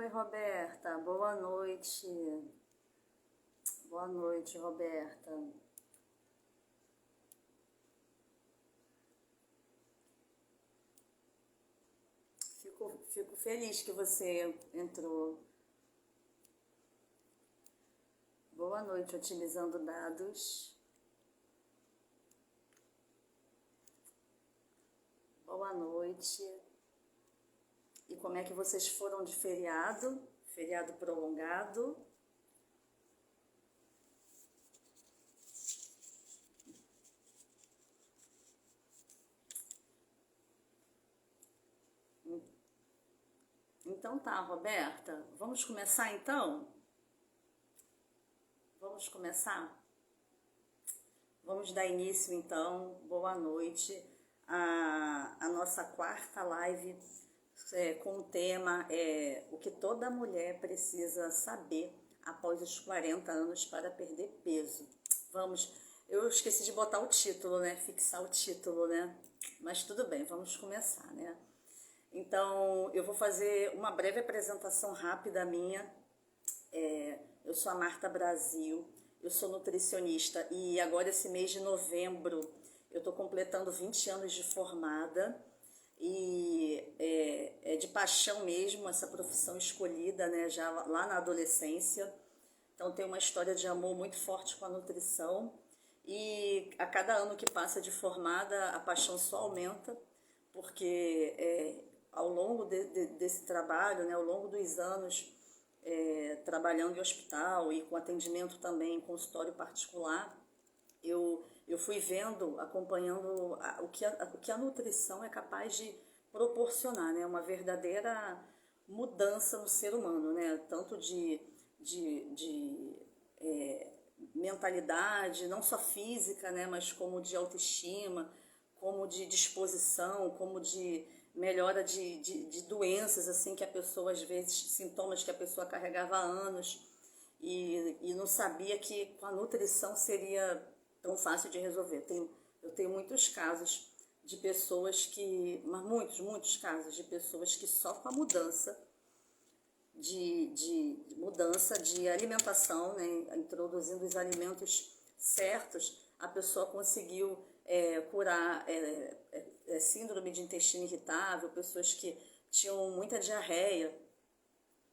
Oi, Roberta. Boa noite. Boa noite, Roberta. Fico feliz que você entrou. Boa noite, otimizando dados. Boa noite. E como é que vocês foram de feriado? Feriado prolongado? Então tá, Roberta. Vamos começar então? Vamos começar? Vamos dar início então. Boa noite. A nossa quarta live com o tema o que toda mulher precisa saber após os 40 anos para perder peso. Vamos, eu esqueci de botar o título, né? Fixar o título, né? Mas tudo bem, vamos começar, né? Então, eu vou fazer uma breve apresentação rápida minha. Eu sou a Marta Brasil, eu sou nutricionista e agora esse mês de novembro eu estou completando 20 anos de formada e é de paixão mesmo essa profissão escolhida, né, já lá na adolescência. Então tem uma história de amor muito forte com a nutrição e a cada ano que passa de formada a paixão só aumenta, porque ao longo desse trabalho, né, ao longo dos anos, trabalhando em hospital e com atendimento também em consultório particular, eu fui vendo, acompanhando o que a nutrição é capaz de proporcionar, né? Uma verdadeira mudança no ser humano, né? Tanto de mentalidade, não só física, né? Mas como de autoestima, como de disposição, como de melhora de doenças, assim, que a pessoa, às vezes, sintomas que a pessoa carregava há anos e não sabia que com a nutrição seria tão fácil de resolver. Eu tenho muitos casos de pessoas mas muitos casos de pessoas que só com a mudança mudança de alimentação, né, introduzindo os alimentos certos, a pessoa conseguiu curar síndrome de intestino irritável, pessoas que tinham muita diarreia,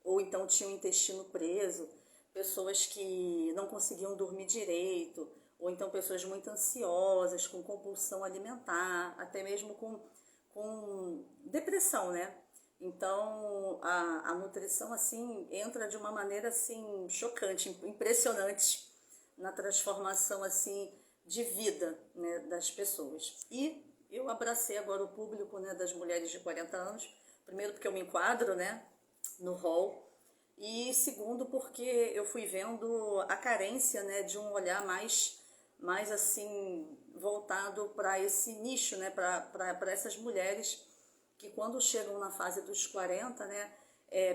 ou então tinham o intestino preso, pessoas que não conseguiam dormir direito, ou então pessoas muito ansiosas, com compulsão alimentar, até mesmo com depressão, né? Então, a nutrição, assim, entra de uma maneira, assim, chocante, impressionante na transformação, assim, de vida, né, das pessoas. E eu abracei agora o público, né, das mulheres de 40 anos, primeiro porque eu me enquadro, né, no rol, e segundo porque eu fui vendo a carência, né, de um olhar mais assim, voltado para esse nicho, né, para essas mulheres que quando chegam na fase dos 40, né,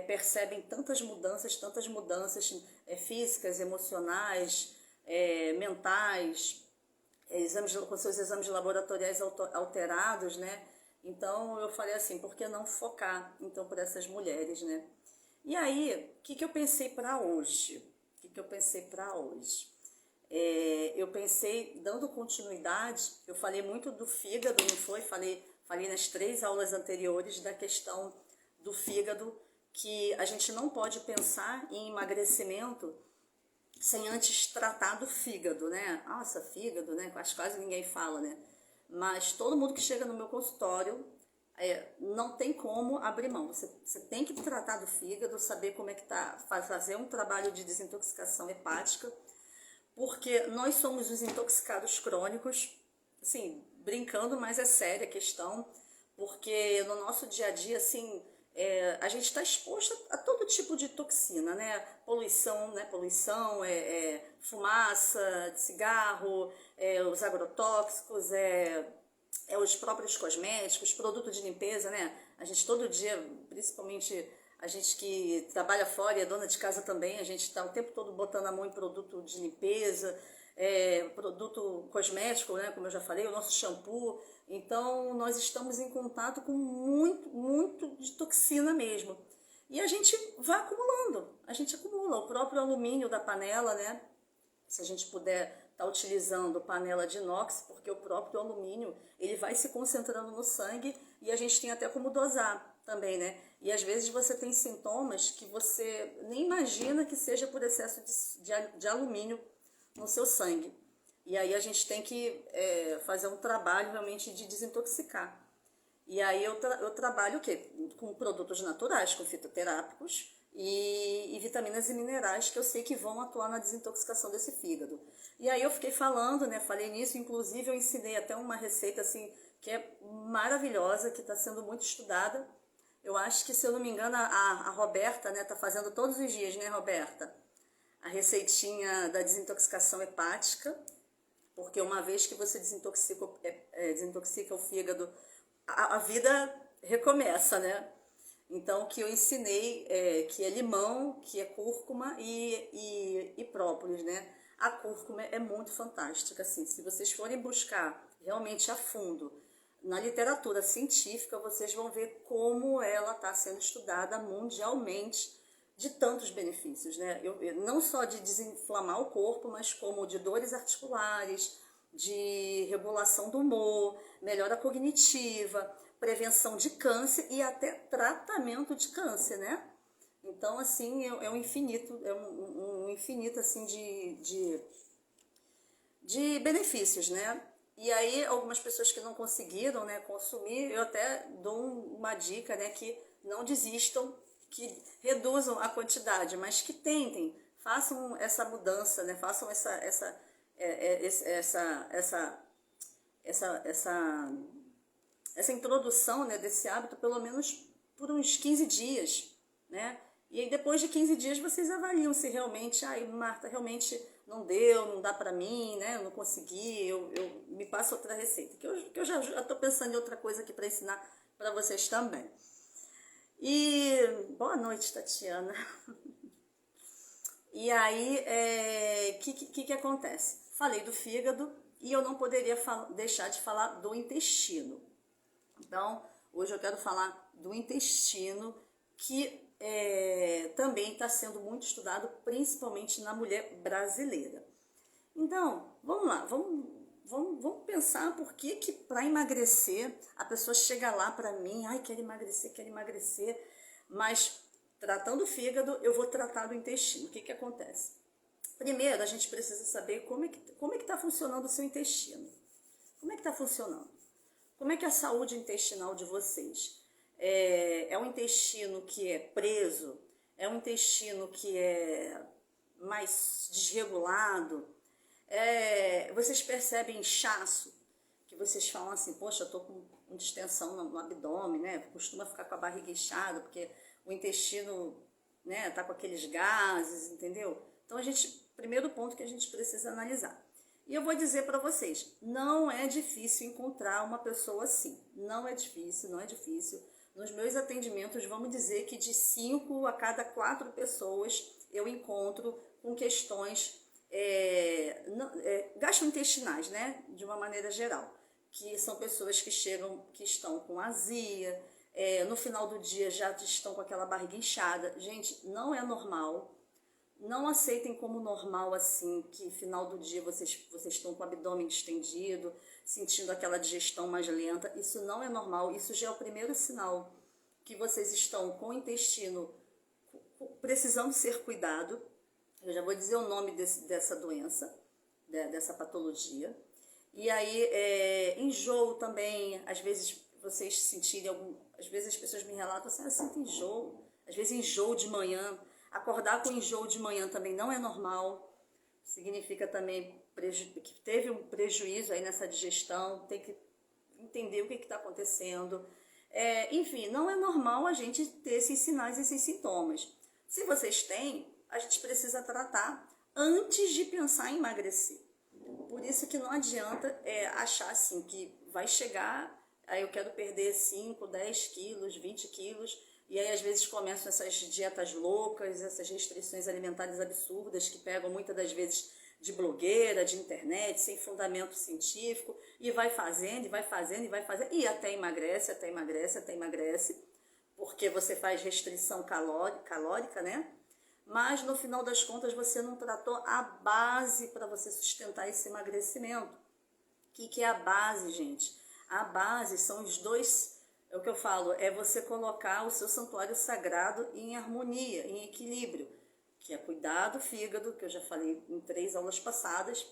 percebem tantas mudanças físicas, emocionais, mentais, com seus exames laboratoriais alterados, né? Então eu falei assim, por que não focar então para essas mulheres, né? E aí, o que eu pensei para hoje? Eu pensei, dando continuidade, eu falei muito do fígado, não foi? Falei nas 3 aulas anteriores da questão do fígado, que a gente não pode pensar em emagrecimento sem antes tratar do fígado, né? Nossa, fígado, né? Quase ninguém fala, né? Mas todo mundo que chega no meu consultório não tem como abrir mão. Você tem que tratar do fígado, saber como é que tá, fazer um trabalho de desintoxicação hepática, porque nós somos os intoxicados crônicos, assim, brincando, mas é séria a questão, porque no nosso dia a dia, assim, a gente está exposto a todo tipo de toxina, né? Poluição, fumaça de cigarro, os agrotóxicos, os próprios cosméticos, produtos de limpeza, né? A gente todo dia, principalmente a gente que trabalha fora e é dona de casa também, a gente está o tempo todo botando a mão em produto de limpeza, produto cosmético, né? Como eu já falei, o nosso shampoo. Então, nós estamos em contato com muito de toxina mesmo. E a gente vai acumulando, a gente acumula o próprio alumínio da panela, né? Se a gente puder estar utilizando panela de inox, porque o próprio alumínio, ele vai se concentrando no sangue e a gente tem até como dosar também, né? E às vezes você tem sintomas que você nem imagina que seja por excesso de alumínio no seu sangue. E aí a gente tem que fazer um trabalho realmente de desintoxicar. E aí eu trabalho o quê? Com produtos naturais, com fitoterápicos e vitaminas e minerais que eu sei que vão atuar na desintoxicação desse fígado. E aí eu fiquei falando, né? Falei nisso, inclusive eu ensinei até uma receita assim que é maravilhosa, que está sendo muito estudada. Eu acho que, se eu não me engano, a Roberta, né, tá fazendo todos os dias, né, Roberta? A receitinha da desintoxicação hepática, porque uma vez que você desintoxica o fígado, a vida recomeça, né? Então, o que eu ensinei que é limão, que é cúrcuma e própolis, né? A cúrcuma é muito fantástica, assim, se vocês forem buscar realmente a fundo na literatura científica, vocês vão ver como ela está sendo estudada mundialmente, de tantos benefícios, né? Não só de desinflamar o corpo, mas como de dores articulares, de regulação do humor, melhora cognitiva, prevenção de câncer e até tratamento de câncer, né? Então, assim, é um infinito, um infinito, assim, de benefícios, né? E aí, algumas pessoas que não conseguiram, né, consumir, eu até dou uma dica, né, que não desistam, que reduzam a quantidade, mas que tentem, façam essa mudança, né, façam essa introdução, né, desse hábito, pelo menos por uns 15 dias, né? E aí, depois de 15 dias, vocês avaliam se realmente, Marta, realmente não deu, não dá pra mim, né? Eu não consegui, me passa outra receita. Que eu já tô pensando em outra coisa aqui para ensinar para vocês também. E boa noite, Tatiana. E aí, que acontece? Falei do fígado e eu não poderia deixar de falar do intestino. Então, hoje eu quero falar do intestino, que também está sendo muito estudado, principalmente na mulher brasileira. Então, vamos lá, vamos pensar por que para emagrecer a pessoa chega lá para mim, quer emagrecer, mas tratando o fígado, eu vou tratar do intestino. O que acontece? Primeiro, a gente precisa saber como é que está funcionando o seu intestino. Como é que está funcionando? Como é que é a saúde intestinal de vocês? É um intestino que é preso? É um intestino que é mais desregulado? Vocês percebem inchaço? Que vocês falam assim, poxa, eu tô com distensão no abdômen, né? Costuma ficar com a barriga inchada, porque o intestino, né, tá com aqueles gases, entendeu? Então, primeiro ponto que a gente precisa analisar. E eu vou dizer para vocês, não é difícil encontrar uma pessoa assim. Não é difícil. Nos meus atendimentos, vamos dizer que de 5 a cada 4 pessoas eu encontro com questões gastrointestinais, né? De uma maneira geral. Que são pessoas que estão com azia, no final do dia já estão com aquela barriga inchada. Gente, não é normal. Não aceitem como normal assim, que final do dia vocês estão com o abdômen distendido, sentindo aquela digestão mais lenta. Isso não é normal, isso já é o primeiro sinal que vocês estão com o intestino precisando ser cuidado. Eu já vou dizer o nome dessa doença, dessa patologia. E aí, enjoo também, às vezes vocês sentirem às vezes as pessoas me relatam assim, eu sinto enjoo, às vezes enjoo de manhã. Acordar com enjoo de manhã também não é normal, significa também que teve um prejuízo aí nessa digestão, tem que entender o que está acontecendo. Enfim, não é normal a gente ter esses sinais, esses sintomas. Se vocês têm, a gente precisa tratar antes de pensar em emagrecer. Por isso que não adianta achar assim que vai chegar, aí eu quero perder 5, 10 quilos, 20 quilos, e aí às vezes começam essas dietas loucas, essas restrições alimentares absurdas que pegam muitas das vezes de blogueira, de internet, sem fundamento científico, e vai fazendo, e até emagrece, porque você faz restrição calórica, né? Mas no final das contas você não tratou a base para você sustentar esse emagrecimento. O que é a base, gente? A base são os dois, é o que eu falo, é você colocar o seu santuário sagrado em harmonia, em equilíbrio, que é cuidar do fígado, que eu já falei em 3 aulas passadas,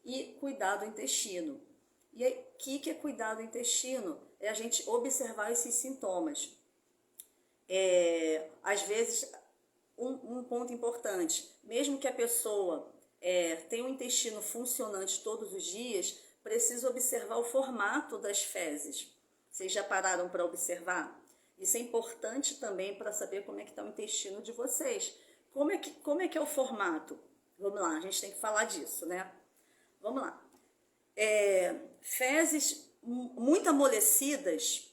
e cuidar do intestino. E aí, o que é cuidar do intestino? É a gente observar esses sintomas. Às vezes, um ponto importante, mesmo que a pessoa tenha um intestino funcionante todos os dias, precisa observar o formato das fezes. Vocês já pararam para observar? Isso é importante também para saber como é que está o intestino de vocês. Como é que é o formato? Vamos lá, a gente tem que falar disso, né? Vamos lá. Fezes muito amolecidas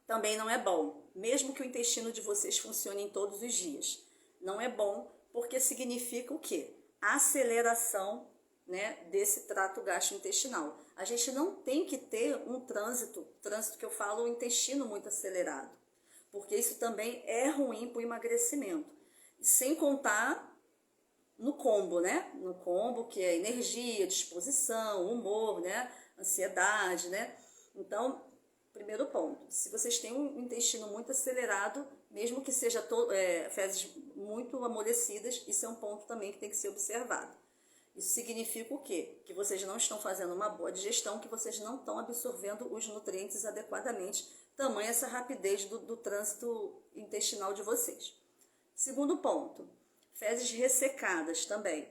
também não é bom, mesmo que o intestino de vocês funcione em todos os dias. Não é bom porque significa o quê? Aceleração, né, desse trato gastrointestinal. A gente não tem que ter um trânsito que eu falo, o intestino muito acelerado, porque isso também é ruim para o emagrecimento. Sem contar no combo, né? No combo que é energia, disposição, humor, né? Ansiedade, né? Então, primeiro ponto, se vocês têm um intestino muito acelerado, mesmo que seja fezes muito amolecidas, isso é um ponto também que tem que ser observado. Isso significa o quê? Que vocês não estão fazendo uma boa digestão, que vocês não estão absorvendo os nutrientes adequadamente, tamanha essa rapidez do trânsito intestinal de vocês. Segundo ponto, fezes ressecadas também.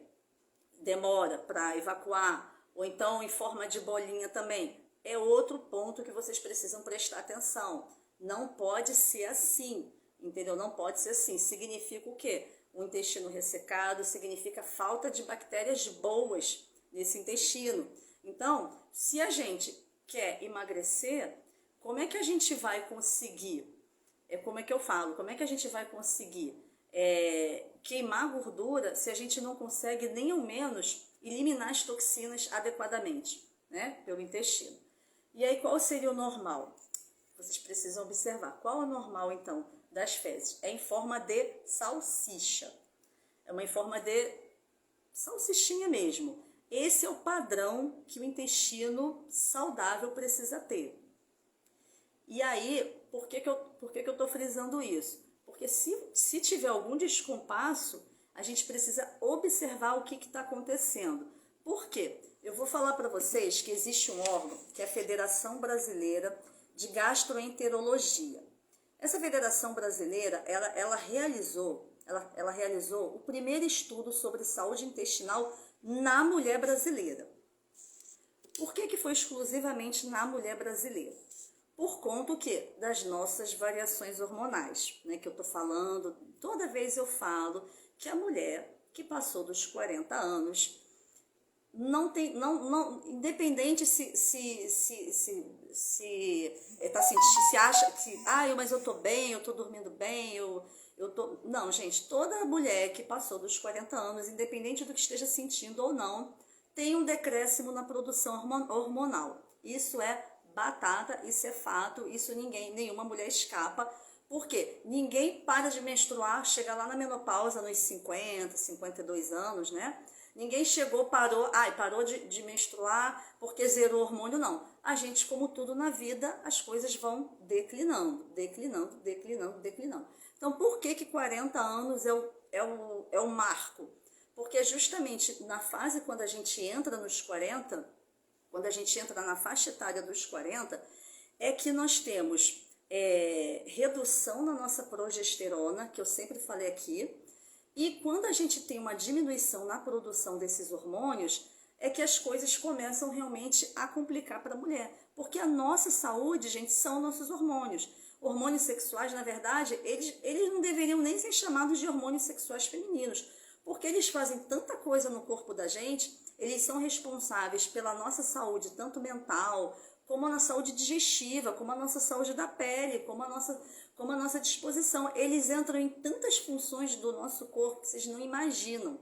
Demora para evacuar, ou então em forma de bolinha também. É outro ponto que vocês precisam prestar atenção. Não pode ser assim, entendeu? Não pode ser assim. Significa o quê? O intestino ressecado significa falta de bactérias boas nesse intestino. Então, se a gente quer emagrecer, como é que a gente vai conseguir? Como é que eu falo? Como é que a gente vai conseguir queimar gordura se a gente não consegue nem ao menos eliminar as toxinas adequadamente, né, pelo intestino? E aí, qual seria o normal? Vocês precisam observar. Qual é o normal, então, das fezes? É em forma de salsicha. É uma forma de salsichinha mesmo. Esse é o padrão que o intestino saudável precisa ter. E aí, por que eu estou frisando isso? Porque se tiver algum descompasso, a gente precisa observar o que está acontecendo. Por quê? Eu vou falar para vocês que existe um órgão, que é a Federação Brasileira de Gastroenterologia. Essa Federação Brasileira, ela realizou o primeiro estudo sobre saúde intestinal na mulher brasileira. Por que foi exclusivamente na mulher brasileira? Por conta das nossas variações hormonais, né, que eu estou falando, toda vez eu falo que a mulher que passou dos 40 anos, independente se acha que, mas eu tô bem, eu tô dormindo bem, não, gente, toda mulher que passou dos 40 anos, independente do que esteja sentindo ou não, tem um decréscimo na produção hormonal. Isso é batata, isso é fato, isso nenhuma mulher escapa. Por quê? Ninguém para de menstruar, chega lá na menopausa nos 50, 52 anos, né? Ninguém parou de menstruar porque zerou o hormônio, não. A gente, como tudo na vida, as coisas vão declinando. Então, por que 40 anos é o marco? Porque justamente na fase quando a gente entra nos 40, quando a gente entra na faixa etária dos 40, é que nós temos redução na nossa progesterona, que eu sempre falei aqui, e quando a gente tem uma diminuição na produção desses hormônios, é que as coisas começam realmente a complicar para a mulher. Porque a nossa saúde, gente, são nossos hormônios. Hormônios sexuais, na verdade, eles não deveriam nem ser chamados de hormônios sexuais femininos, porque eles fazem tanta coisa no corpo da gente, eles são responsáveis pela nossa saúde, tanto mental, como a nossa saúde digestiva, como a nossa saúde da pele, como a nossa disposição. Eles entram em tantas funções do nosso corpo que vocês não imaginam.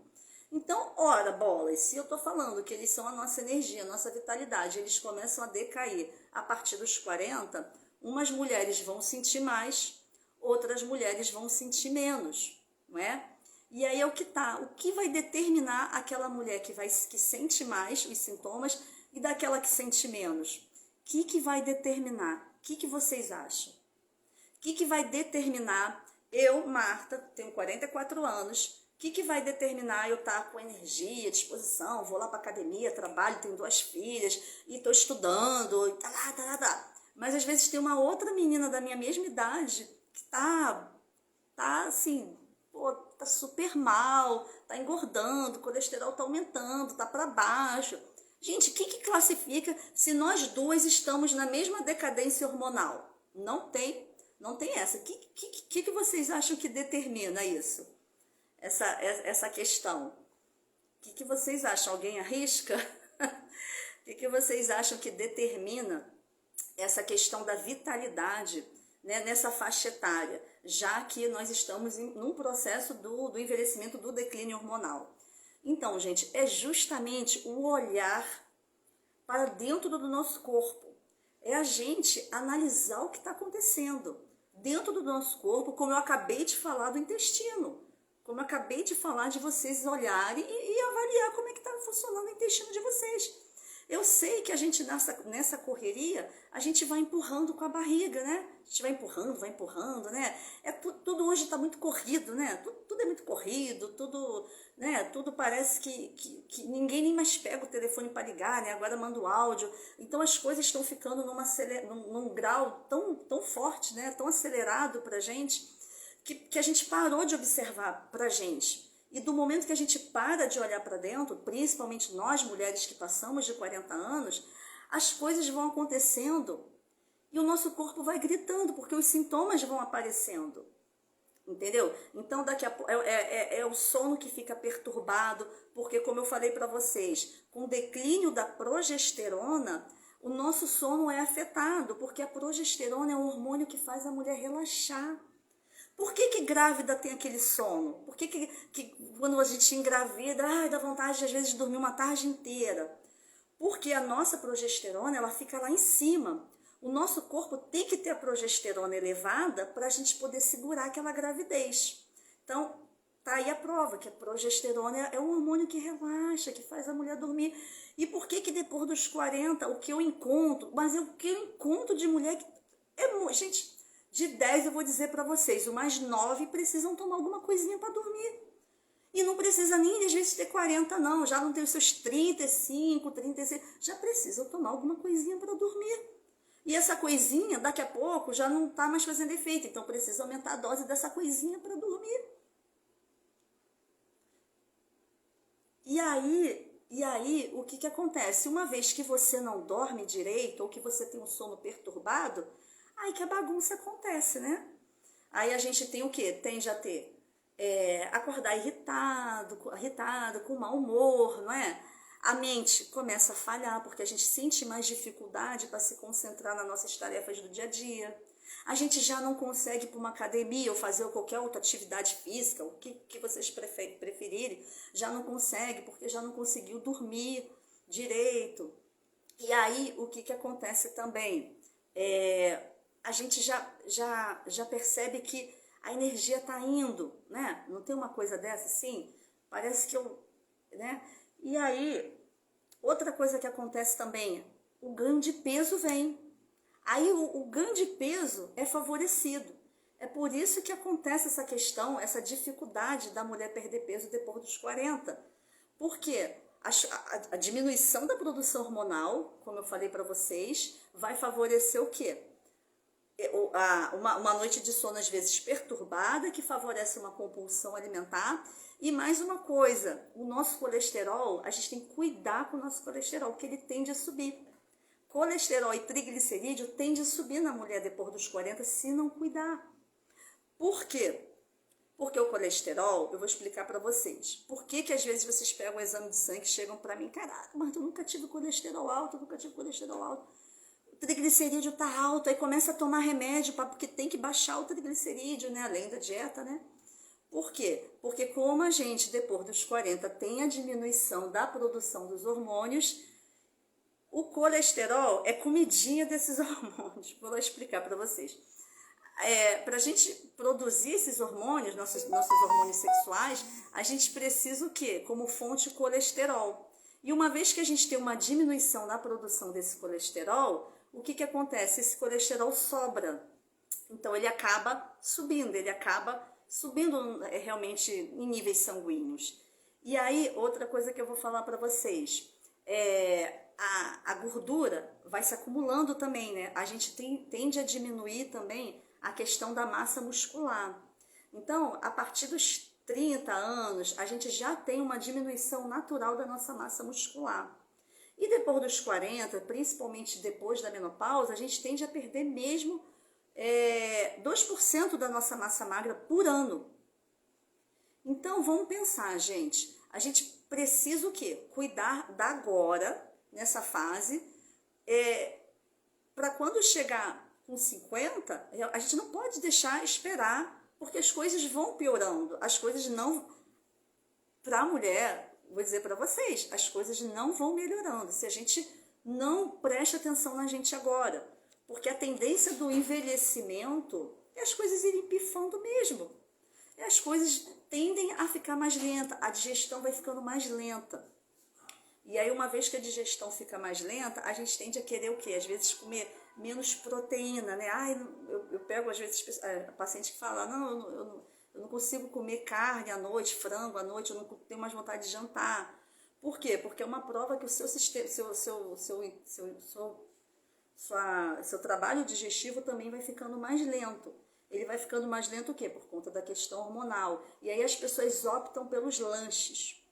Então, ora, bolas, se eu estou falando que eles são a nossa energia, a nossa vitalidade, eles começam a decair a partir dos 40, umas mulheres vão sentir mais, outras mulheres vão sentir menos, não é? E aí é o que tá, o que vai determinar aquela mulher que sente mais os sintomas e daquela que sente menos? O que vai determinar? O que vocês acham? O que vai determinar eu, Marta, tenho 44 anos, o que vai determinar eu estar com energia, disposição, vou lá para academia, trabalho, tenho 2 filhas e estou estudando, e tá. Mas às vezes tem uma outra menina da minha mesma idade que tá assim, pô, tá super mal, tá engordando, o colesterol tá aumentando, tá para baixo. Gente, o que classifica se nós duas estamos na mesma decadência hormonal? Não tem essa. O que vocês acham que determina isso? Essa questão. O que vocês acham? Alguém arrisca? O que vocês acham que determina essa questão da vitalidade, né, nessa faixa etária, já que nós estamos num processo do envelhecimento, do declínio hormonal? Então, gente, é justamente o olhar para dentro do nosso corpo. É a gente analisar o que está acontecendo dentro do nosso corpo, como eu acabei de falar do intestino. Como eu acabei de falar de vocês olharem e avaliar como é que está funcionando o intestino de vocês. Eu sei que a gente nessa correria, a gente vai empurrando com a barriga, né? A gente vai empurrando, né? Tudo hoje está muito corrido, né? Tudo é muito corrido, tudo, né? Tudo parece que ninguém nem mais pega o telefone para ligar, né? Agora manda o áudio. Então as coisas estão ficando num grau tão forte, né? Tão acelerado para a gente, que a gente parou de observar para a gente. E do momento que a gente para de olhar para dentro, principalmente nós mulheres que passamos de 40 anos, as coisas vão acontecendo e o nosso corpo vai gritando, porque os sintomas vão aparecendo. Entendeu? Então daqui a pouco é o sono que fica perturbado, porque como eu falei para vocês, com o declínio da progesterona, o nosso sono é afetado, porque a progesterona é um hormônio que faz a mulher relaxar. Por que grávida tem aquele sono? Por que quando a gente engravida, dá vontade às vezes de dormir uma tarde inteira? Porque a nossa progesterona, ela fica lá em cima. O nosso corpo tem que ter a progesterona elevada para a gente poder segurar aquela gravidez. Então, tá aí a prova que a progesterona é um hormônio que relaxa, que faz a mulher dormir. E por que depois dos 40, o que eu encontro, de mulher que gente, de 10 eu vou dizer para vocês, o mais 9 precisam tomar alguma coisinha para dormir. E não precisa nem às vezes ter 40 não, já não tem os seus 35, 36, já precisam tomar alguma coisinha para dormir. E essa coisinha, daqui a pouco, já não está mais fazendo efeito, então precisa aumentar a dose dessa coisinha para dormir. E aí, o que acontece? Uma vez que você não dorme direito, ou que você tem um sono perturbado, aí que a bagunça acontece, né? Aí a gente tem o quê? Tende a ter acordar irritado, com mau humor, não é? A mente começa a falhar, porque a gente sente mais dificuldade para se concentrar nas nossas tarefas do dia a dia. A gente já não consegue ir para uma academia ou fazer qualquer outra atividade física, o que vocês preferirem, já não consegue, porque já não conseguiu dormir direito. E aí, o que acontece também? A gente já percebe que a energia está indo, né? Não tem uma coisa dessa assim? Parece que né? E aí, outra coisa que acontece também, o ganho de peso vem. Aí o ganho de peso é favorecido. É por isso que acontece essa questão, essa dificuldade da mulher perder peso depois dos 40. Por quê? A diminuição da produção hormonal, como eu falei para vocês, vai favorecer o quê? Uma noite de sono às vezes perturbada, que favorece uma compulsão alimentar. E mais uma coisa, o nosso colesterol, a gente tem que cuidar com o nosso colesterol, porque ele tende a subir. Colesterol e triglicerídeo tende a subir na mulher depois dos 40 se não cuidar. Por quê? Porque o colesterol, eu vou explicar para vocês. Por que às vezes vocês pegam o exame de sangue e chegam para mim, caraca, mas eu nunca tive colesterol alto, O triglicerídeo tá alto, aí começa a tomar remédio, porque tem que baixar o triglicerídeo, né? Além da dieta, né? Por quê? Porque como a gente, depois dos 40, tem a diminuição da produção dos hormônios, o colesterol é comidinha desses hormônios. Vou lá explicar para vocês. Para a gente produzir esses hormônios, nossos hormônios sexuais, a gente precisa o quê? Como fonte, o colesterol. E uma vez que a gente tem uma diminuição na produção desse colesterol, o que acontece? Esse colesterol sobra. Então ele acaba subindo realmente em níveis sanguíneos. E aí, outra coisa que eu vou falar para vocês, a gordura vai se acumulando também, né? A gente tende a diminuir também a questão da massa muscular. Então, a partir dos 30 anos, a gente já tem uma diminuição natural da nossa massa muscular. E depois dos 40, principalmente depois da menopausa, a gente tende a perder mesmo 2% da nossa massa magra por ano. Então, vamos pensar, gente. A gente precisa o quê? Cuidar da agora, nessa fase, para quando chegar com 50, a gente não pode deixar esperar, porque as coisas vão piorando. As coisas não... Para a mulher, vou dizer para vocês, as coisas não vão melhorando se a gente não presta atenção na gente agora. Porque a tendência do envelhecimento é as coisas irem pifando mesmo. As coisas tendem a ficar mais lenta, a digestão vai ficando mais lenta. E aí, uma vez que a digestão fica mais lenta, a gente tende a querer o quê? Às vezes comer menos proteína, né? Eu pego, às vezes, paciente que fala, não, eu não consigo comer carne à noite, frango à noite, eu não tenho mais vontade de jantar. Por quê? Porque é uma prova que o seu sistema, seu trabalho digestivo também vai ficando mais lento. Ele vai ficando mais lento o quê? Por conta da questão hormonal. E aí as pessoas optam pelos lanches.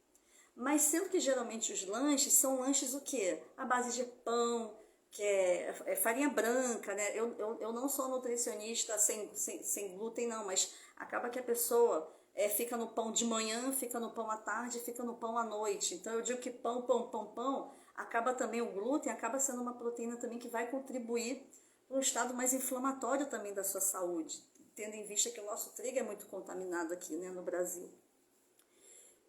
Mas sendo que geralmente os lanches são lanches o quê? À base de pão, que é farinha branca, né? Eu não sou nutricionista sem glúten, não, mas acaba que a pessoa fica no pão de manhã, fica no pão à tarde, fica no pão à noite. Então eu digo que pão, acaba também o glúten, acaba sendo uma proteína também que vai contribuir para um estado mais inflamatório também da sua saúde, tendo em vista que o nosso trigo é muito contaminado aqui, né, no Brasil.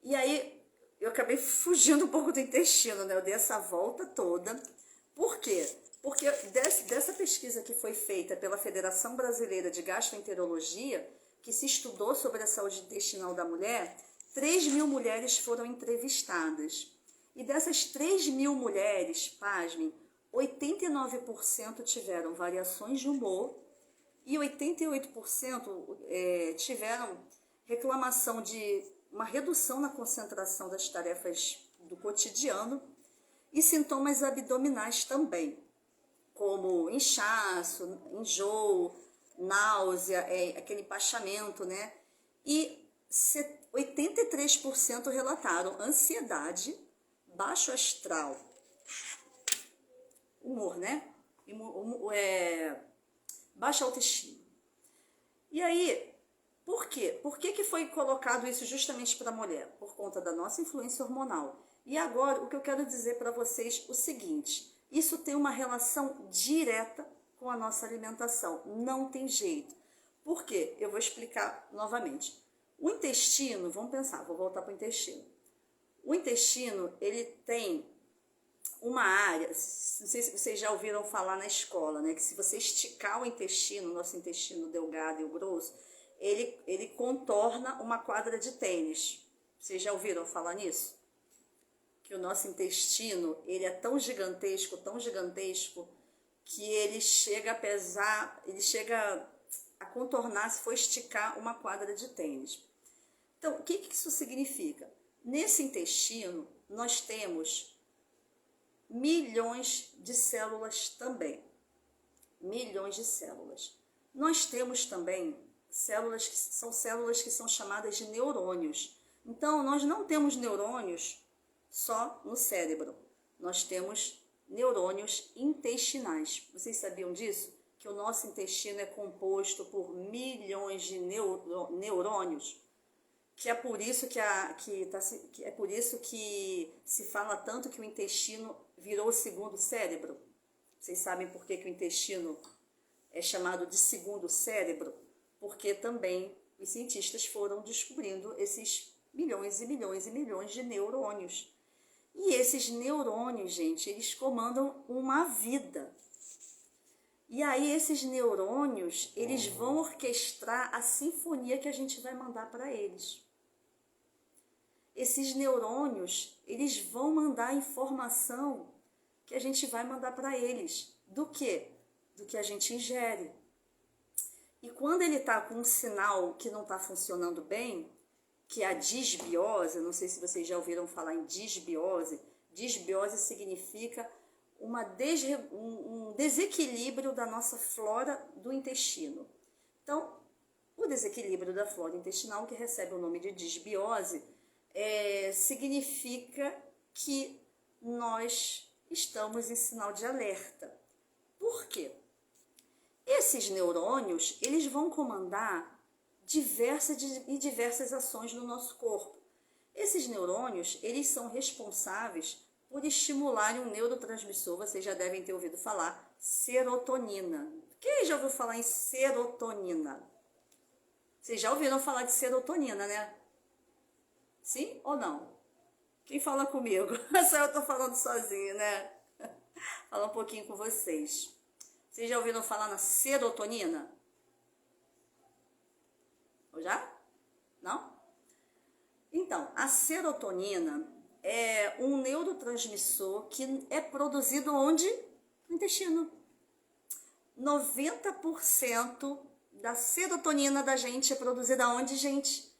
E aí, eu acabei fugindo um pouco do intestino, né? Eu dei essa volta toda. Por quê? Porque dessa pesquisa que foi feita pela Federação Brasileira de Gastroenterologia, que se estudou sobre a saúde intestinal da mulher, 3.000 mulheres foram entrevistadas. E dessas 3.000 mulheres, pasmem, 89% tiveram variações de humor e 88% tiveram reclamação de uma redução na concentração das tarefas do cotidiano e sintomas abdominais também, como inchaço, enjoo, náusea, aquele empachamento, né? E 83% relataram ansiedade, baixo astral, humor, né? Baixa autoestima. E aí, por quê? Por que foi colocado isso justamente para a mulher? Por conta da nossa influência hormonal. E agora, o que eu quero dizer para vocês é o seguinte, isso tem uma relação direta com a nossa alimentação, não tem jeito. Por quê? Eu vou explicar novamente. O intestino, vamos pensar, vou voltar para o intestino. O intestino, ele tem uma área, não sei se vocês já ouviram falar na escola, né? Que se você esticar o intestino, nosso intestino delgado e o grosso, ele contorna uma quadra de tênis. Vocês já ouviram falar nisso? Que o nosso intestino, ele é tão gigantesco, que ele chega a pesar, ele chega a contornar, se for esticar, uma quadra de tênis. Então, o que isso significa? Nesse intestino, nós temos milhões de células também. Milhões de células. Nós temos também células que são chamadas de neurônios. Então, nós não temos neurônios só no cérebro. Nós temos neurônios intestinais. Vocês sabiam disso? Que o nosso intestino é composto por milhões de neurônios? Que é por isso que se fala tanto que o intestino virou o segundo cérebro. Vocês sabem por que o intestino é chamado de segundo cérebro? Porque também os cientistas foram descobrindo esses milhões e milhões e milhões de neurônios. E esses neurônios, gente, eles comandam uma vida. E aí esses neurônios, eles vão orquestrar a sinfonia que a gente vai mandar para eles. Esses neurônios, eles vão mandar a informação que a gente vai mandar para eles. Do quê? Do que a gente ingere. E quando ele está com um sinal que não está funcionando bem, que é a disbiose, não sei se vocês já ouviram falar em disbiose. Disbiose significa um desequilíbrio da nossa flora do intestino. Então, o desequilíbrio da flora intestinal, que recebe o nome de disbiose, significa que nós estamos em sinal de alerta. Por quê? Esses neurônios, eles vão comandar diversas ações no nosso corpo. Esses neurônios, eles são responsáveis por estimularem um neurotransmissor, vocês já devem ter ouvido falar, serotonina. Quem já ouviu falar em serotonina? Vocês já ouviram falar de serotonina, né? Sim ou não? Quem fala comigo? Só eu tô falando sozinha, né? Falar um pouquinho com vocês. Vocês já ouviram falar na serotonina? Ou já? Não? Então, a serotonina é um neurotransmissor que é produzido onde? No intestino. 90% da serotonina da gente é produzida onde, gente?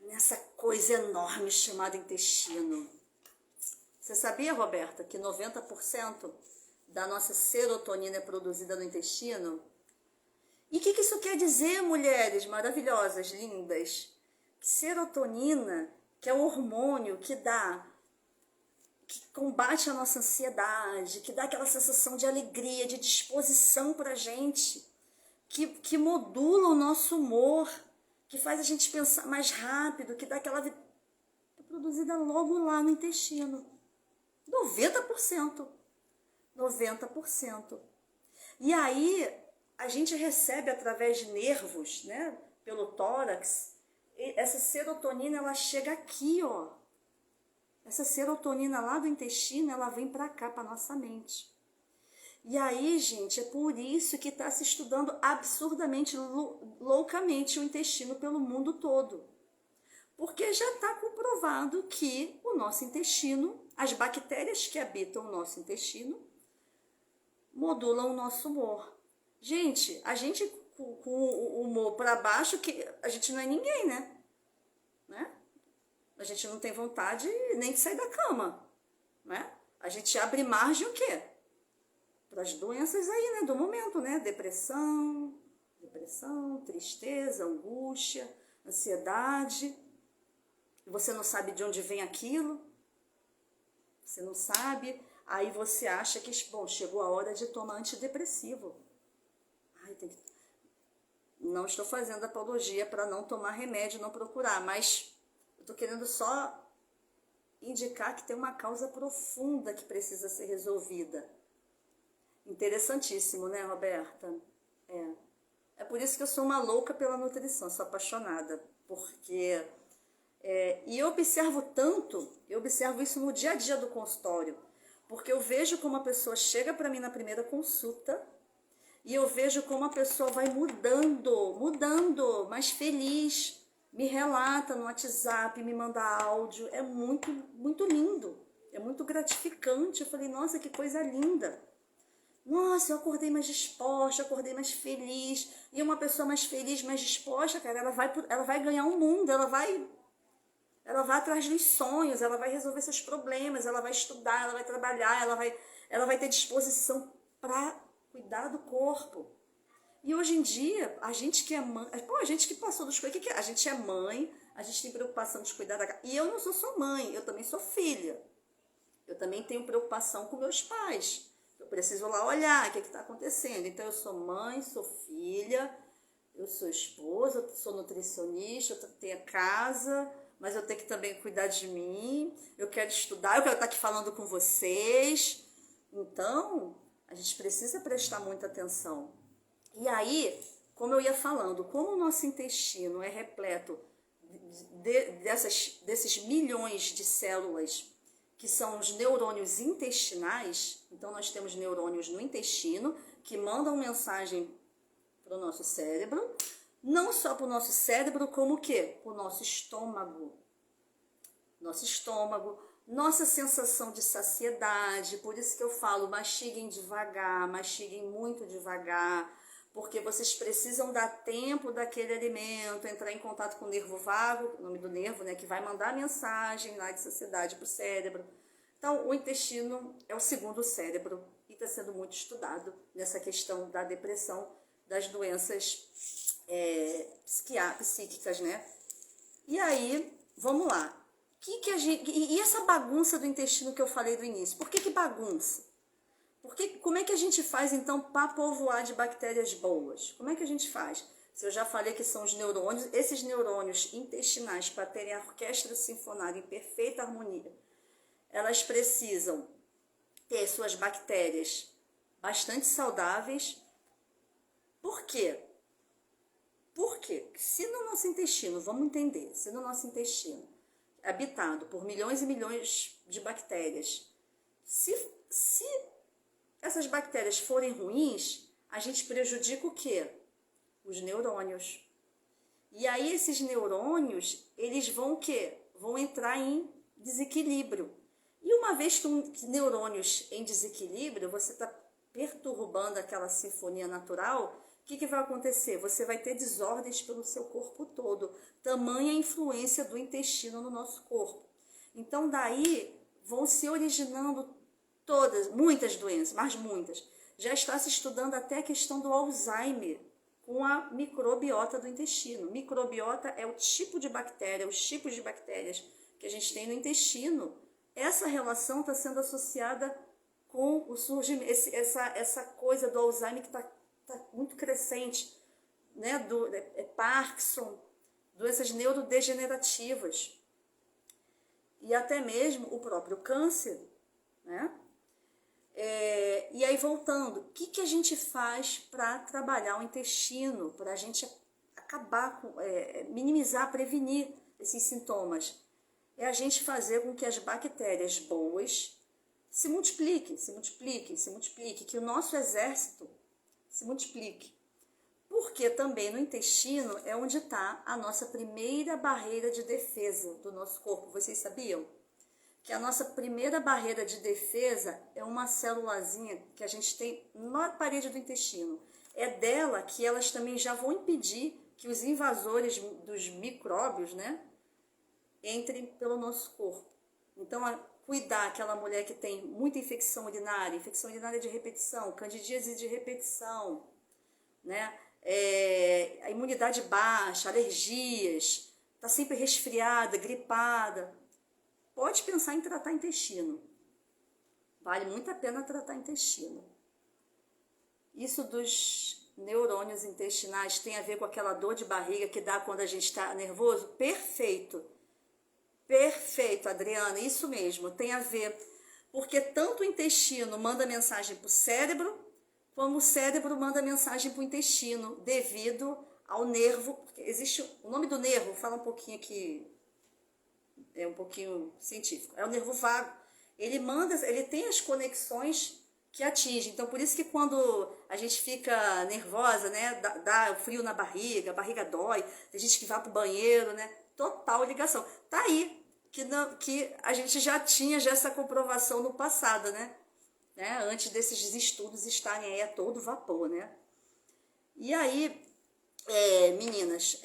Nessa coisa enorme chamada intestino. Você sabia, Roberta, que 90% da nossa serotonina é produzida no intestino? E o que isso quer dizer, mulheres maravilhosas, lindas? Serotonina, que é o hormônio que combate a nossa ansiedade, que dá aquela sensação de alegria, de disposição pra gente, que modula o nosso humor, que faz a gente pensar mais rápido, que dá aquela... É produzida logo lá no intestino. 90%. 90%. E aí, a gente recebe através de nervos, né, pelo tórax, essa serotonina, ela chega aqui, ó. Essa serotonina lá do intestino, ela vem para cá, para nossa mente. E aí, gente, é por isso que está se estudando absurdamente, loucamente o intestino pelo mundo todo. Porque já está comprovado que o nosso intestino, as bactérias que habitam o nosso intestino, modulam o nosso humor. Gente, a gente com o humor para baixo, que a gente não é ninguém, né? A gente não tem vontade nem de sair da cama, né? A gente abre margem o quê? Para as doenças aí, né, do momento, né? Depressão, tristeza, angústia, ansiedade. Você não sabe de onde vem aquilo. Você não sabe. Aí você acha que, bom, chegou a hora de tomar antidepressivo. Ai, não estou fazendo apologia para não tomar remédio, não procurar, mas eu estou querendo só indicar que tem uma causa profunda que precisa ser resolvida. Interessantíssimo, né, Roberta? É por isso que eu sou uma louca pela nutrição, sou apaixonada, porque... e eu observo isso no dia a dia do consultório, porque eu vejo como a pessoa chega para mim na primeira consulta e eu vejo como a pessoa vai mudando, mais feliz, me relata no WhatsApp, me manda áudio, é muito, muito lindo, é muito gratificante. Eu falei, nossa, que coisa linda. Nossa, eu acordei mais disposta, acordei mais feliz. E uma pessoa mais feliz, mais disposta, cara, ela vai ganhar um mundo, ela vai atrás dos sonhos, ela vai resolver seus problemas, ela vai estudar, ela vai trabalhar, ela vai ter disposição para cuidar do corpo. E hoje em dia, a gente que é mãe, a gente que passou dos coisas, a gente é mãe, a gente tem preocupação de cuidar da casa. E eu não sou só mãe, eu também sou filha. Eu também tenho preocupação com meus pais. Eu preciso lá olhar o que está acontecendo. Então, eu sou mãe, sou filha, eu sou esposa, eu sou nutricionista, eu tenho casa, mas eu tenho que também cuidar de mim. Eu quero estudar, eu quero estar aqui falando com vocês. Então, a gente precisa prestar muita atenção. E aí, como eu ia falando, como o nosso intestino é repleto desses milhões de células que são os neurônios intestinais. Então, nós temos neurônios no intestino que mandam mensagem para o nosso cérebro, não só para o nosso cérebro, como o quê? Para o nosso estômago. Nosso estômago, nossa sensação de saciedade, por isso que eu falo, mastiguem devagar, mastiguem muito devagar, porque vocês precisam dar tempo daquele alimento, entrar em contato com o nervo vago, o nome do nervo, né, que vai mandar mensagem lá de saciedade para o cérebro. Então, o intestino é o segundo cérebro e está sendo muito estudado nessa questão da depressão, das doenças psíquicas, né? E aí, vamos lá. E essa bagunça do intestino que eu falei do início? Por que bagunça? Como é que a gente faz, então, para povoar de bactérias boas? Como é que a gente faz? Se eu já falei que são os neurônios, esses neurônios intestinais, para terem a orquestra sinfonária em perfeita harmonia, elas precisam ter suas bactérias bastante saudáveis. Por quê? Porque se no nosso intestino, vamos entender, se no nosso intestino, habitado por milhões e milhões de bactérias, se essas bactérias forem ruins, a gente prejudica o quê? Os neurônios. E aí esses neurônios, eles vão o quê? Vão entrar em desequilíbrio. E uma vez que neurônios em desequilíbrio, você está perturbando aquela sinfonia natural, o que vai acontecer? Você vai ter desordens pelo seu corpo todo. Tamanha influência do intestino no nosso corpo. Então daí vão se originando muitas doenças, mas muitas. Já está se estudando até a questão do Alzheimer com a microbiota do intestino. Microbiota é o tipo de bactéria, os tipos de bactérias que a gente tem no intestino. Essa relação está sendo associada com o surgimento, essa coisa do Alzheimer que está muito crescente, né? Parkinson, doenças neurodegenerativas e até mesmo o próprio câncer, né? E aí voltando, o que a gente faz para trabalhar o intestino, para a gente acabar com, minimizar, prevenir esses sintomas? É a gente fazer com que as bactérias boas se multipliquem, que o nosso exército se multiplique. Porque também no intestino é onde está a nossa primeira barreira de defesa do nosso corpo. Vocês sabiam? Que a nossa primeira barreira de defesa é uma célulazinha que a gente tem na parede do intestino. É dela que elas também já vão impedir que os invasores dos micróbios, né, entrem pelo nosso corpo. Então, cuidar aquela mulher que tem muita infecção urinária de repetição, candidíase de repetição, né? A imunidade baixa, alergias, está sempre resfriada, gripada. Pode pensar em tratar intestino. Vale muito a pena tratar intestino. Isso dos neurônios intestinais tem a ver com aquela dor de barriga que dá quando a gente está nervoso? Perfeito. Perfeito, Adriana, isso mesmo, tem a ver. Porque tanto o intestino manda mensagem para o cérebro, como o cérebro manda mensagem para o intestino, devido ao nervo. Existe o nome do nervo, vou falar um pouquinho aqui, é um pouquinho científico. É o nervo vago. Ele tem as conexões que atingem. Então, por isso que quando a gente fica nervosa, né, dá frio na barriga, a barriga dói, tem gente que vai para o banheiro, né, total ligação. Tá aí, que a gente já tinha essa comprovação no passado, né? Antes desses estudos estarem aí a todo vapor, né? E aí, meninas,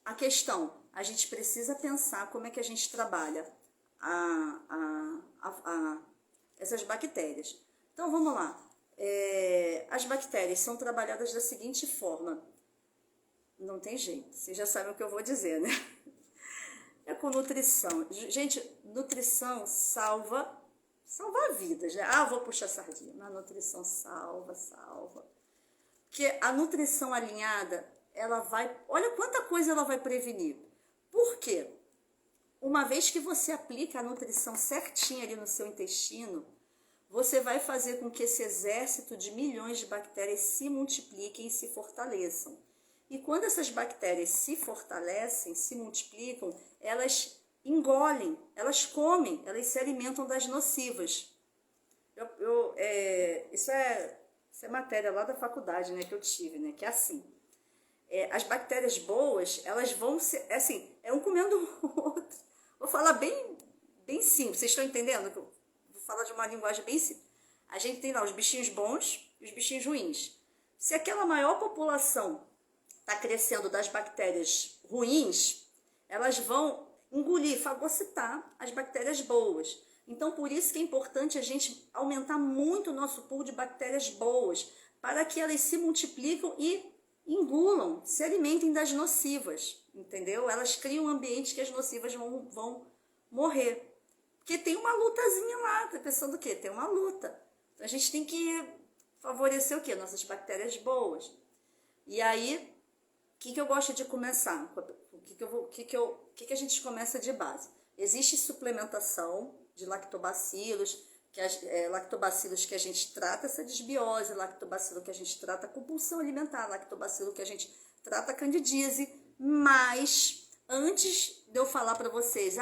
a questão, a gente precisa pensar como é que a gente trabalha essas bactérias. Então, vamos lá. As bactérias são trabalhadas da seguinte forma. Não tem jeito, vocês já sabem o que eu vou dizer, né? É com nutrição. Gente, nutrição salva vidas, né? Vou puxar sardinha. Mas a nutrição salva. Porque a nutrição alinhada, ela vai... Olha quanta coisa ela vai prevenir. Por quê? Uma vez que você aplica a nutrição certinha ali no seu intestino, você vai fazer com que esse exército de milhões de bactérias se multipliquem e se fortaleçam. E quando essas bactérias se fortalecem, se multiplicam, elas engolem, elas comem, elas se alimentam das nocivas. Isso é matéria lá da faculdade, né, que eu tive, né, que é assim. As bactérias boas, elas vão ser, assim, é um comendo o outro. Vou falar bem simples, vocês estão entendendo? Vou falar de uma linguagem bem simples. A gente tem lá os bichinhos bons e os bichinhos ruins. Se aquela maior população está crescendo das bactérias ruins, elas vão engolir, fagocitar as bactérias boas. Então, por isso que é importante a gente aumentar muito o nosso pool de bactérias boas, para que elas se multiplicam e engulam, se alimentem das nocivas, entendeu? Elas criam um ambiente que as nocivas vão morrer. Porque tem uma lutazinha lá, tá pensando o quê? Tem uma luta. Então, a gente tem que favorecer o quê? Nossas bactérias boas. E aí, o que eu gosto de começar? O que a gente começa de base? Existe suplementação de lactobacilos, lactobacilos que a gente trata essa desbiose, lactobacilo que a gente trata compulsão alimentar, lactobacilo que a gente trata candidíase, mas antes de eu falar para vocês,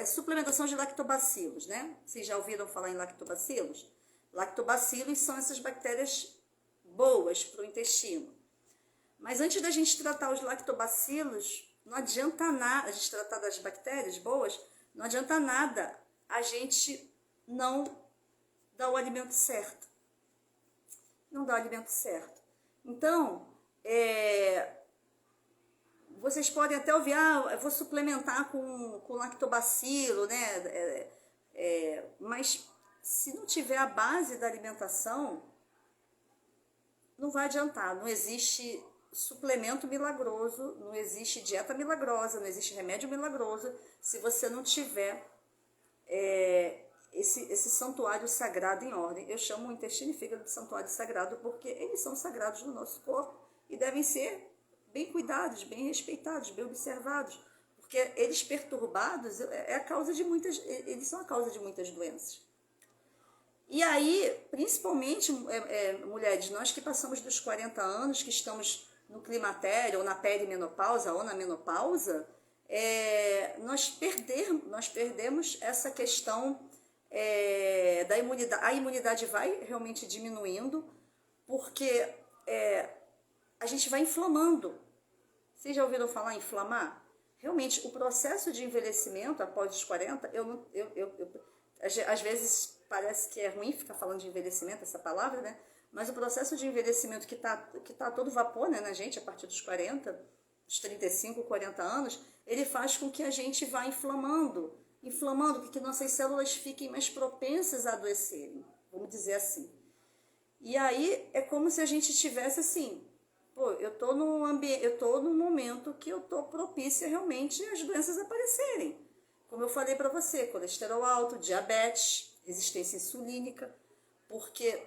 suplementação de lactobacilos, né? Vocês já ouviram falar em lactobacilos? Lactobacilos são essas bactérias boas para o intestino. Mas antes da gente tratar os lactobacilos, não adianta nada, a gente tratar das bactérias boas, não adianta nada a gente não dar o alimento certo. Não dá o alimento certo. Então, vocês podem até ouvir, eu vou suplementar com lactobacilo, né? Mas se não tiver a base da alimentação, não vai adiantar. Não existe suplemento milagroso, não existe dieta milagrosa, não existe remédio milagroso, se você não tiver esse santuário sagrado em ordem. Eu chamo o intestino e fígado de santuário sagrado porque eles são sagrados no nosso corpo e devem ser bem cuidados, bem respeitados, bem observados, porque eles perturbados eles são a causa de muitas doenças. E aí, principalmente, mulheres, nós que passamos dos 40 anos, que estamos no climatério, ou na perimenopausa, ou na menopausa, nós perdemos essa questão da imunidade. A imunidade vai realmente diminuindo, porque a gente vai inflamando. Vocês já ouviram falar em inflamar? Realmente, o processo de envelhecimento após os 40, às vezes parece que é ruim ficar falando de envelhecimento, essa palavra, né? Mas o processo de envelhecimento que tá a todo vapor, né, na gente, a partir dos 40, dos 35, 40 anos, ele faz com que a gente vá inflamando, que nossas células fiquem mais propensas a adoecerem, vamos dizer assim. E aí é como se a gente tivesse assim, eu tô num momento que eu tô propícia realmente às doenças aparecerem. Como eu falei para você, colesterol alto, diabetes, resistência insulínica, porque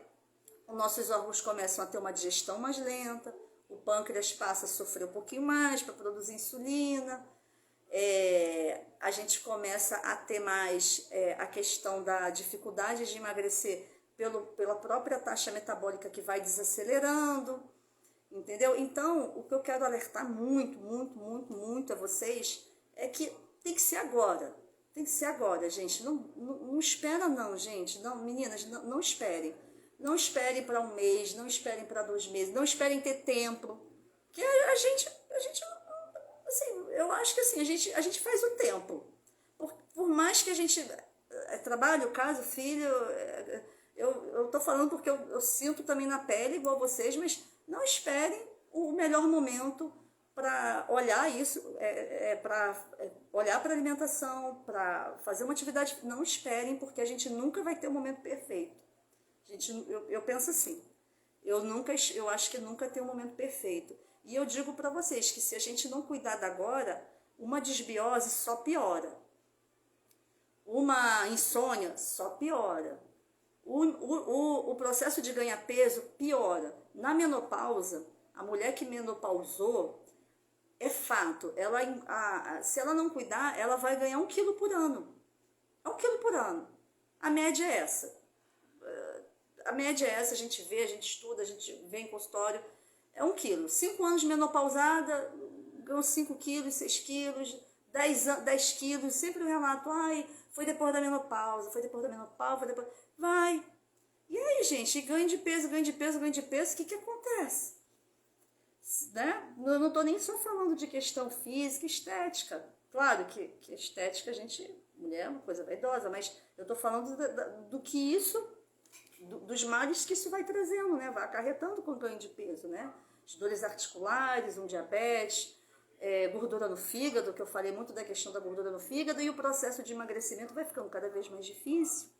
os nossos órgãos começam a ter uma digestão mais lenta, o pâncreas passa a sofrer um pouquinho mais para produzir insulina, a gente começa a ter mais a questão da dificuldade de emagrecer pela própria taxa metabólica que vai desacelerando, entendeu? Então, o que eu quero alertar muito a vocês é que tem que ser agora. Tem que ser agora, gente. Não espera não, gente. Não, meninas, não esperem. Não esperem para um mês, não esperem para 2 meses, não esperem ter tempo. Porque a gente assim, eu acho que assim, a gente faz o tempo. Por mais que a gente trabalhe, caso, filho, eu tô falando porque eu sinto também na pele, igual vocês, mas não esperem o melhor momento para olhar isso, para olhar para a alimentação, para fazer uma atividade. Não esperem, porque a gente nunca vai ter o momento perfeito. Eu penso assim, eu acho que nunca tem um momento perfeito. E eu digo para vocês que se a gente não cuidar da agora, uma desbiose só piora. Uma insônia só piora. O processo de ganhar peso piora. Na menopausa, a mulher que menopausou, é fato, se ela não cuidar, ela vai ganhar 1 quilo por ano. 1 quilo por ano. A média é essa. A gente vê, a gente estuda, a gente vê em consultório, é 1 quilo. 5 anos de menopausada, ganhou 5 quilos, 6 quilos, 10 quilos, sempre o relato, ai, foi depois da menopausa, foi depois da menopausa, foi depois... Vai. E aí, gente, ganho de peso, ganho de peso, ganho de peso, o que acontece? Né? Eu não tô nem só falando de questão física, estética. Claro que estética, a gente, mulher é uma coisa vaidosa, mas eu tô falando do que isso, dos males que isso vai trazendo, né? Vai acarretando com o ganho de peso, né? As dores articulares, um diabetes, gordura no fígado, que eu falei muito da questão da gordura no fígado, e o processo de emagrecimento vai ficando cada vez mais difícil.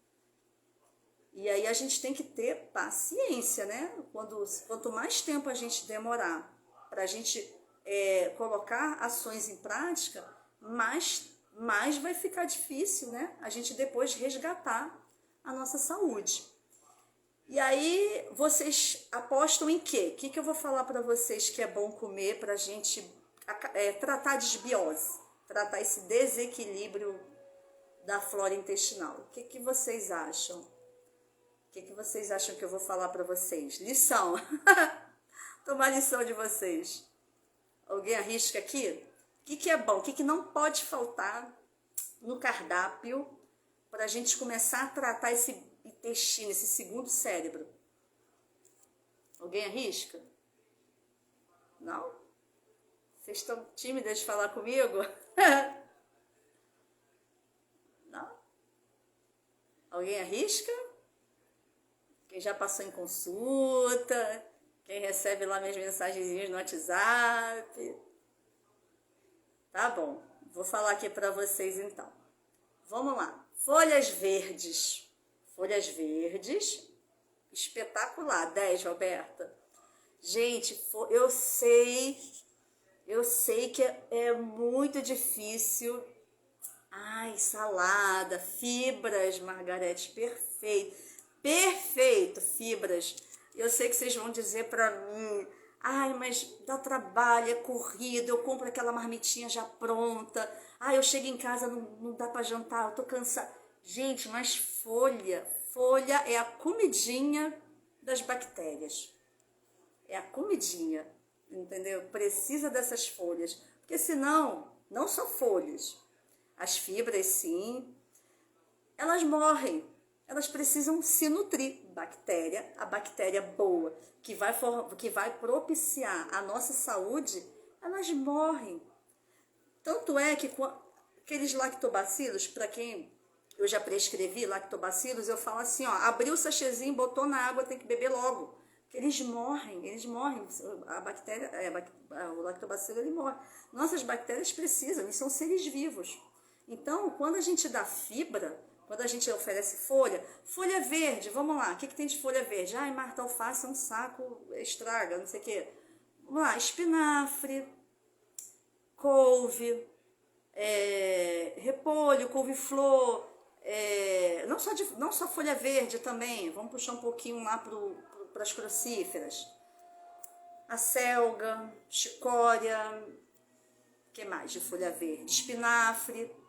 E aí a gente tem que ter paciência, né? Quanto mais tempo a gente demorar para a gente colocar ações em prática, mais vai ficar difícil, né? A gente depois resgatar a nossa saúde. E aí vocês apostam em quê? O que eu vou falar para vocês que é bom comer para a gente tratar a desbiose, tratar esse desequilíbrio da flora intestinal? O que vocês acham? O que vocês acham que eu vou falar para vocês? Lição. Tomar lição de vocês. Alguém arrisca aqui? O que é bom? O que não pode faltar no cardápio para a gente começar a tratar esse intestino, esse segundo cérebro? Alguém arrisca? Não? Vocês estão tímidas de falar comigo? Não? Alguém arrisca? Quem já passou em consulta, quem recebe lá minhas mensagenzinhas no WhatsApp. Tá bom, vou falar aqui para vocês então. Vamos lá. Folhas verdes. Folhas verdes. Espetacular. 10, Roberta. Gente, eu sei que é muito difícil. Ai, salada, fibras, Margarete, perfeito. Perfeito, fibras. Eu sei que vocês vão dizer pra mim, ai, mas dá trabalho, é corrido, eu compro aquela marmitinha já pronta. Ai, eu chego em casa, não dá pra jantar, eu tô cansada. Gente, mas folha é a comidinha das bactérias. É a comidinha, entendeu? Precisa dessas folhas. Porque senão, não só folhas, as fibras sim, elas morrem. Elas precisam se nutrir. A bactéria boa, que vai propiciar a nossa saúde, elas morrem. Tanto é que aqueles lactobacilos, para quem eu já prescrevi lactobacilos, eu falo assim, ó, abriu o sachêzinho, botou na água, tem que beber logo. Porque eles morrem. A bactéria, o lactobacilo, ele morre. Nossas bactérias precisam, eles são seres vivos. Então, quando a gente dá fibra, quando a gente oferece folha verde, vamos lá, o que tem de folha verde? Ai, Marta, alface é um saco, estraga, não sei o quê. Vamos lá, espinafre, couve, repolho, couve-flor, não só folha verde também, vamos puxar um pouquinho lá para as crucíferas. Acelga, chicória, o que mais de folha verde? Espinafre.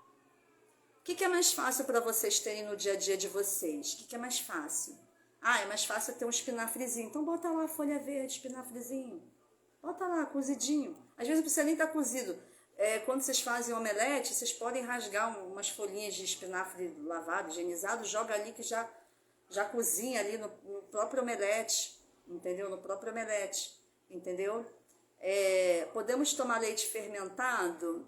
O que é mais fácil para vocês terem no dia a dia de vocês? O que é mais fácil? Ah, é mais fácil ter um espinafrezinho. Então bota lá a folha verde, espinafrezinho. Bota lá, cozidinho. Às vezes não precisa nem estar cozido. Quando vocês fazem omelete, vocês podem rasgar umas folhinhas de espinafre lavado, higienizado, joga ali que já cozinha ali no próprio omelete, entendeu? No próprio omelete, entendeu? Podemos tomar leite fermentado?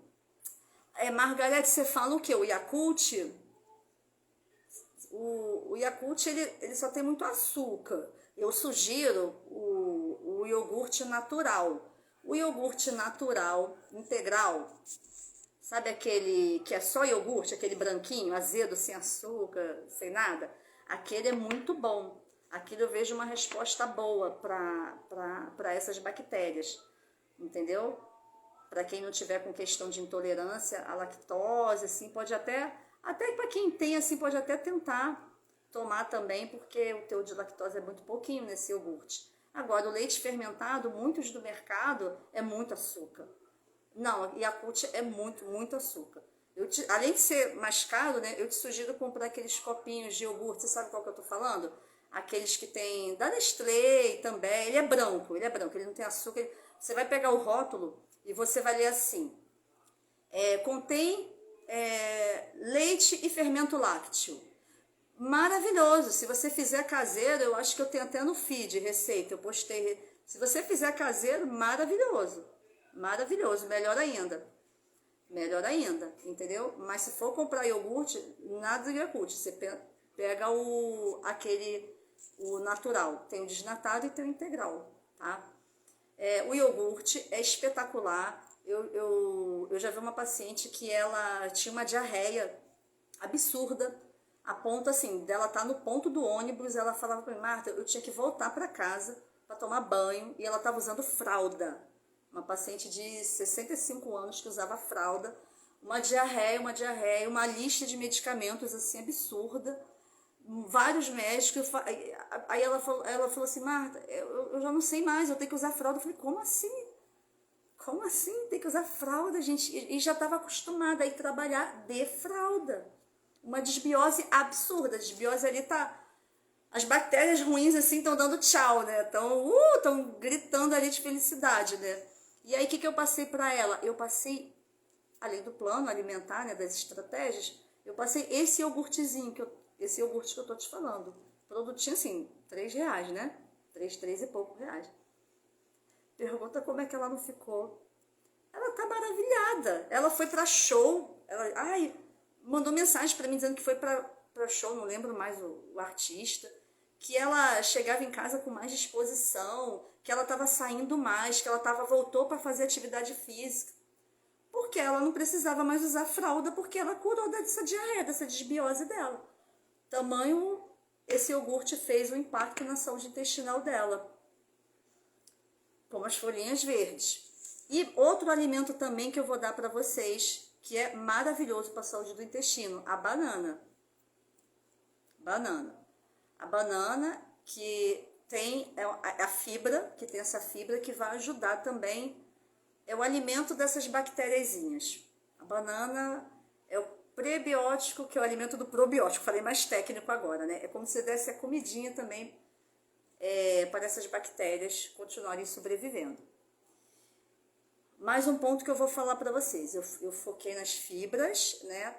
Margarete, você fala o quê? O Yakult? O Yakult, ele só tem muito açúcar. Eu sugiro o iogurte natural. O iogurte natural, integral, sabe aquele que é só iogurte, aquele branquinho, azedo, sem açúcar, sem nada? Aquele é muito bom. Aquilo eu vejo uma resposta boa para essas bactérias, entendeu? Para quem não tiver com questão de intolerância à lactose, assim, pode até para quem tem, assim, pode até tentar tomar também, porque o teor de lactose é muito pouquinho nesse iogurte. Agora, o leite fermentado, muitos do mercado, é muito açúcar. Não, Yakult é muito, muito açúcar. Além de ser mais caro, né, eu te sugiro comprar aqueles copinhos de iogurte, você sabe qual que eu tô falando? Aqueles que tem da Nestlé também, ele é branco, ele não tem açúcar. Você vai pegar o rótulo e você vai ler assim, Contém leite e fermento lácteo. Maravilhoso. Se você fizer caseiro, eu acho que eu tenho até no feed receita, eu postei. Se você fizer caseiro, maravilhoso. Maravilhoso, melhor ainda. Melhor ainda, entendeu? Mas se for comprar iogurte, nada de iogurte. Você pega o natural. Tem o desnatado e tem o integral, tá? O iogurte é espetacular. Eu já vi uma paciente que ela tinha uma diarreia absurda, a ponto assim, dela tá no ponto do ônibus, ela falava pra mim, Marta, eu tinha que voltar para casa para tomar banho, e ela tava usando fralda. Uma paciente de 65 anos que usava fralda, uma diarreia, uma lista de medicamentos assim absurda, vários médicos. Aí ela falou assim, Marta, eu já não sei mais, eu tenho que usar fralda. Eu falei, como assim? Como assim? Tem que usar fralda, gente? E já estava acostumada a ir trabalhar de fralda. Uma desbiose absurda. A desbiose ali tá... As bactérias ruins assim estão dando tchau, né? Estão gritando ali de felicidade, né? E aí o que eu passei para ela? Eu passei, além do plano alimentar, né, das estratégias, eu passei esse iogurtezinho, esse iogurte que eu tô te falando. Produtinho assim, R$3, né? 3 e pouco reais. Pergunta como é que ela não ficou. Ela tá maravilhada. Ela foi pra show. Ela, mandou mensagem pra mim dizendo que foi pra show, não lembro mais o artista. Que ela chegava em casa com mais disposição, que ela tava saindo mais, que ela voltou para fazer atividade física. Porque ela não precisava mais usar fralda, porque ela curou dessa diarreia, dessa desbiose dela. Tamanho, esse iogurte fez um impacto na saúde intestinal dela. Como as folhinhas verdes. E outro alimento também que eu vou dar para vocês, que é maravilhoso para a saúde do intestino, a banana. A banana que tem a fibra, que tem essa fibra que vai ajudar também, é o alimento dessas bactériazinhas. A banana é o prebiótico, que é o alimento do probiótico. Falei mais técnico agora, né? É como se desse a comidinha também para essas bactérias continuarem sobrevivendo. Mais um ponto que eu vou falar para vocês. Eu foquei nas fibras, né?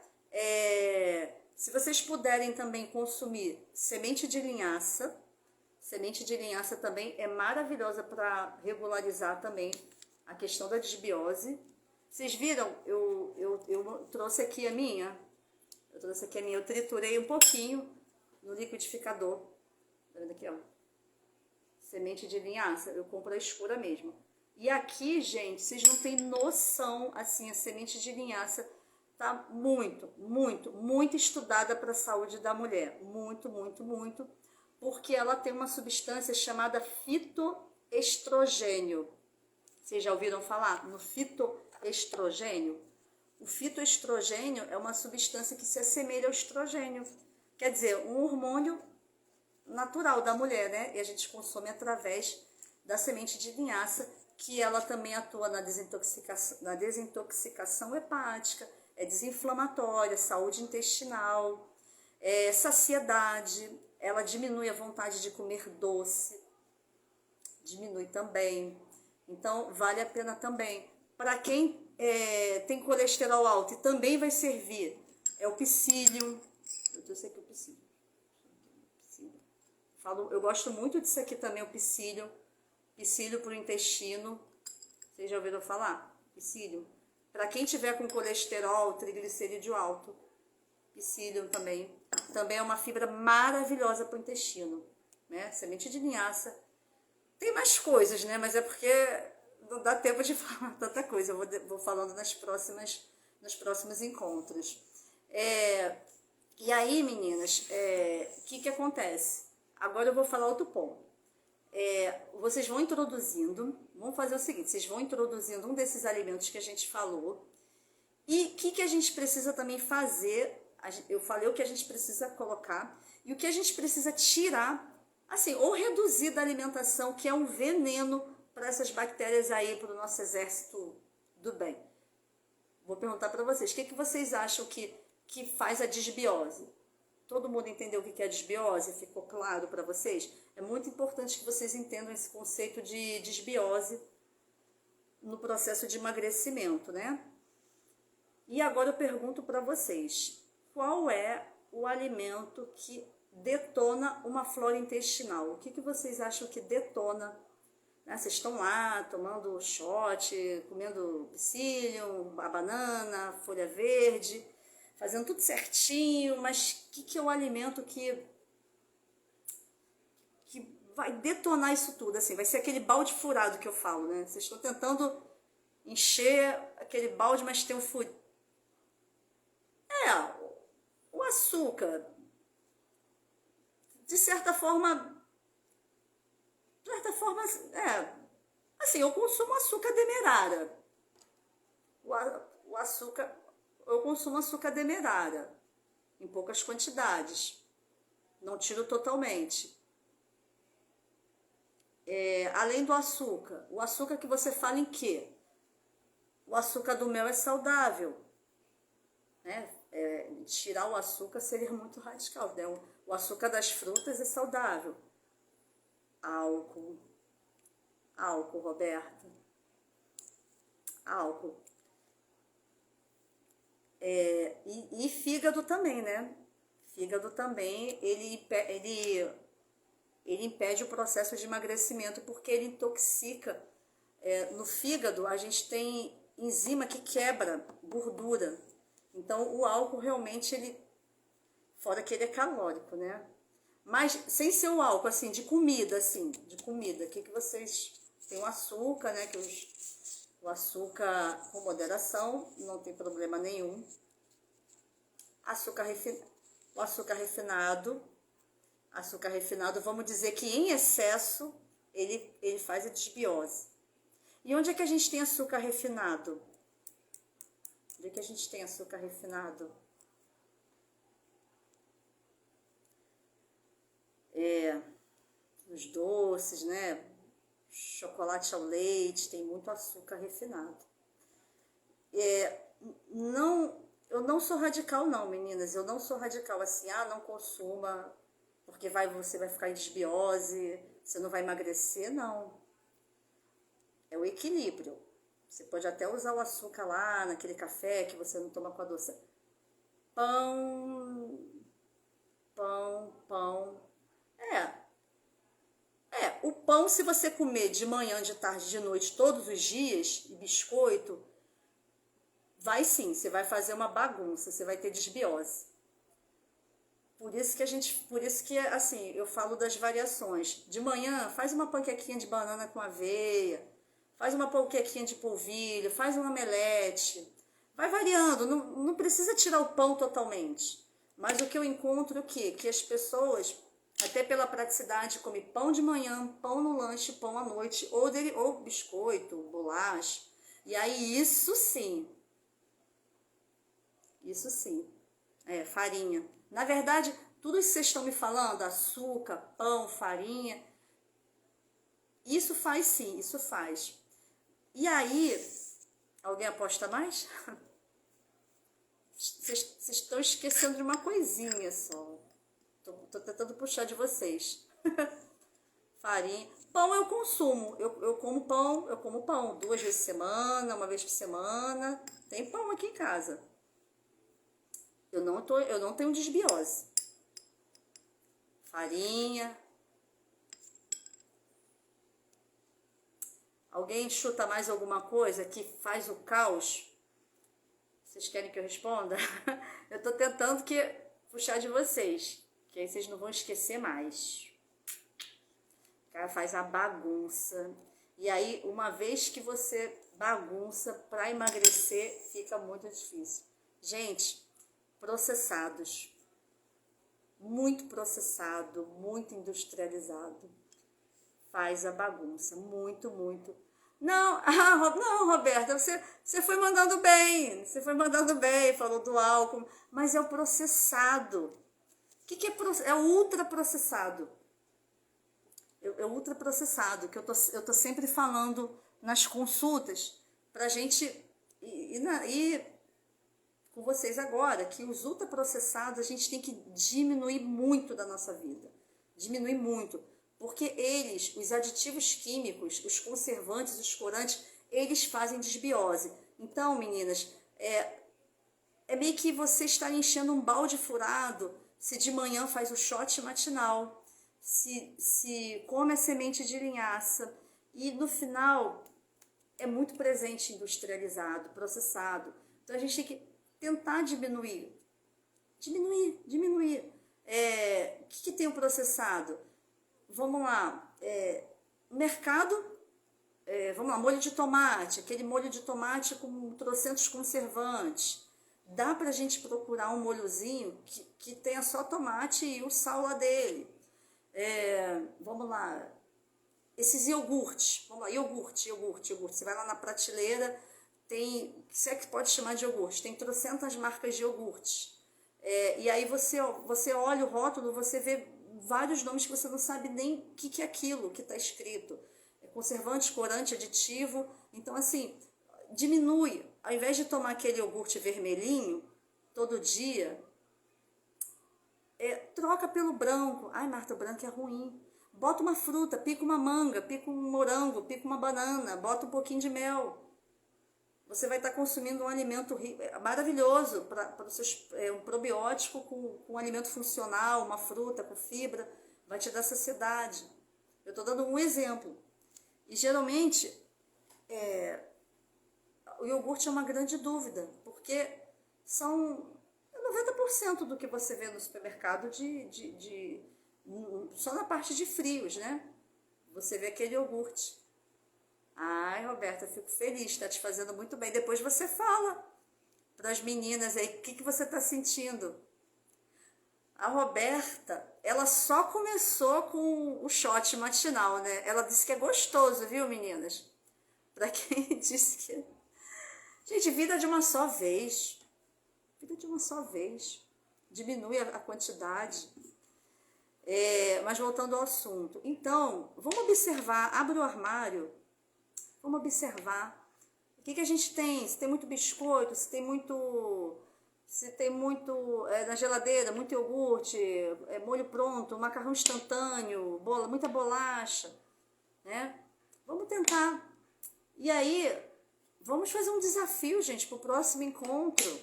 Se vocês puderem também consumir semente de linhaça também é maravilhosa para regularizar também a questão da desbiose. Vocês viram? Eu trouxe aqui a minha. Eu triturei um pouquinho no liquidificador. Tá vendo aqui, ó? Semente de linhaça, eu compro a escura mesmo. E aqui, gente, vocês não têm noção, assim, a semente de linhaça tá muito, muito, muito estudada para a saúde da mulher. Muito, muito, muito. Porque ela tem uma substância chamada fitoestrogênio. Vocês já ouviram falar no fitoestrogênio? O fitoestrogênio é uma substância que se assemelha ao estrogênio. Quer dizer, um hormônio natural da mulher, né? E a gente consome através da semente de linhaça, que ela também atua na desintoxicação hepática, é desinflamatória, saúde intestinal, saciedade, ela diminui a vontade de comer doce, diminui também. Então, vale a pena também. Para quem tem colesterol alto, e também vai servir, é o psyllium. Eu trouxe aqui o psyllium. Eu gosto muito disso aqui também, o psyllium. Psyllium para o intestino. Vocês já ouviram falar? Psyllium. Para quem tiver com colesterol, triglicerídeo alto, psyllium também. Também é uma fibra maravilhosa para o intestino, né? Semente de linhaça. Tem mais coisas, né? Mas é porque não dá tempo de falar tanta coisa. Eu vou falando nos próximos encontros. E aí, meninas, o que acontece? Agora eu vou falar outro ponto. Vocês vão introduzindo, vamos fazer o seguinte, vocês vão introduzindo um desses alimentos que a gente falou. E o que a gente precisa também fazer? Eu falei o que a gente precisa colocar e o que a gente precisa tirar, assim, ou reduzir da alimentação, que é um veneno para essas bactérias aí, para o nosso exército do bem. Vou perguntar para vocês, o que vocês acham que faz a desbiose? Todo mundo entendeu o que é a desbiose? Ficou claro para vocês? É muito importante que vocês entendam esse conceito de desbiose no processo de emagrecimento, né? E agora eu pergunto para vocês, qual é o alimento que detona uma flora intestinal? O que vocês acham que detona? Né? Vocês estão lá tomando shot, comendo psyllium, a banana, folha verde, fazendo tudo certinho, mas o que é o alimento que vai detonar isso tudo? Assim, vai ser aquele balde furado que eu falo, né? Vocês estão tentando encher aquele balde, mas tem um furo. O açúcar, de certa forma, assim, eu consumo açúcar demerara. O açúcar, eu consumo açúcar demerara, em poucas quantidades. Não tiro totalmente. Além do açúcar, o açúcar que você fala em quê? O açúcar do mel é saudável, né? Tirar o açúcar seria muito radical, né? O açúcar das frutas é saudável. Álcool, Roberta. Álcool. E fígado também, né? Fígado também, ele impede o processo de emagrecimento porque ele intoxica. No fígado, a gente tem enzima que quebra gordura. Então, o álcool realmente, fora que ele é calórico, né? Mas sem ser o álcool, assim, de comida. O que vocês... Tem o açúcar, né? O açúcar com moderação, não tem problema nenhum. O açúcar refinado, vamos dizer que em excesso, ele faz a desbiose. E onde é que a gente tem açúcar refinado? Onde é que a gente tem açúcar refinado? Os doces, né? Chocolate ao leite, tem muito açúcar refinado. Eu não sou radical não, meninas. Eu não sou radical assim, não consuma, porque você vai ficar em desbiose, você não vai emagrecer, não. É o equilíbrio. Você pode até usar o açúcar lá naquele café que você não toma com a doce. Pão. O pão, se você comer de manhã, de tarde, de noite, todos os dias, e biscoito, vai sim, você vai fazer uma bagunça, você vai ter desbiose. Por isso que assim, eu falo das variações. De manhã, faz uma panquequinha de banana com aveia, faz uma panquequinha de polvilho, faz um omelete. Vai variando, não precisa tirar o pão totalmente. Mas o que eu encontro é o quê? Que as pessoas, até pela praticidade, comem pão de manhã, pão no lanche, pão à noite, ou biscoito, bolacha. E aí isso sim, farinha. Na verdade, tudo isso que vocês estão me falando, açúcar, pão, farinha, isso faz sim, isso faz. E aí, alguém aposta mais? Vocês estão esquecendo de uma coisinha só. Tô tentando puxar de vocês. Farinha. Pão eu consumo. Eu como pão 2 vezes por semana, 1 vez por semana. Tem pão aqui em casa. Eu não tenho desbiose. Farinha. Alguém chuta mais alguma coisa que faz o caos? Vocês querem que eu responda? Eu tô tentando puxar de vocês, que aí vocês não vão esquecer mais. O cara faz a bagunça. E aí, uma vez que você bagunça, para emagrecer, fica muito difícil. Gente, processados. Muito processado, muito industrializado. Faz a bagunça. Muito, muito. Não, Roberta, você foi mandando bem. Você foi mandando bem, falou do álcool. Mas é o processado. O que é o ultraprocessado? É o ultraprocessado, que eu tô sempre falando nas consultas, pra gente ir com vocês agora, que os ultraprocessados a gente tem que diminuir muito da nossa vida. Diminuir muito. Porque os aditivos químicos, os conservantes, os corantes, eles fazem desbiose. Então, meninas, é meio que você estar enchendo um balde furado se de manhã faz o shot matinal, se come a semente de linhaça e no final é muito presente industrializado, processado. Então a gente tem que tentar diminuir. O que tem o processado? Vamos lá, mercado, vamos lá, molho de tomate, aquele molho de tomate com trocentos conservantes. Dá pra gente procurar um molhozinho que tenha só tomate e o sal lá dele. Vamos lá, esses iogurtes, vamos lá, iogurte. Você vai lá na prateleira, se é que pode chamar de iogurte, tem trocentas marcas de iogurtes. E aí você olha o rótulo, você vê vários nomes que você não sabe nem o que é aquilo que está escrito. Conservante, corante, aditivo. Então, assim, diminui. Ao invés de tomar aquele iogurte vermelhinho todo dia, troca pelo branco. Ai, Marta, o branco é ruim. Bota uma fruta, pica uma manga, pica um morango, pica uma banana, bota um pouquinho de mel. Você vai estar consumindo um alimento maravilhoso, um probiótico com um alimento funcional, uma fruta com fibra, vai te dar saciedade. Eu estou dando um exemplo. E geralmente, o iogurte é uma grande dúvida, porque são 90% do que você vê no supermercado só na parte de frios, né? Você vê aquele iogurte. Ai, Roberta, eu fico feliz, está te fazendo muito bem. Depois você fala para as meninas aí o que você está sentindo. A Roberta, ela só começou com o shot matinal, né? Ela disse que é gostoso, viu, meninas? Para quem disse que... Gente, vida de uma só vez. Vida de uma só vez. Diminui a quantidade. Mas voltando ao assunto. Então, vamos observar, abre o armário. Vamos observar o que a gente tem. Se tem muito biscoito, se tem muito na geladeira, muito iogurte, molho pronto, macarrão instantâneo, muita bolacha, né? Vamos tentar. E aí, vamos fazer um desafio, gente, para o próximo encontro.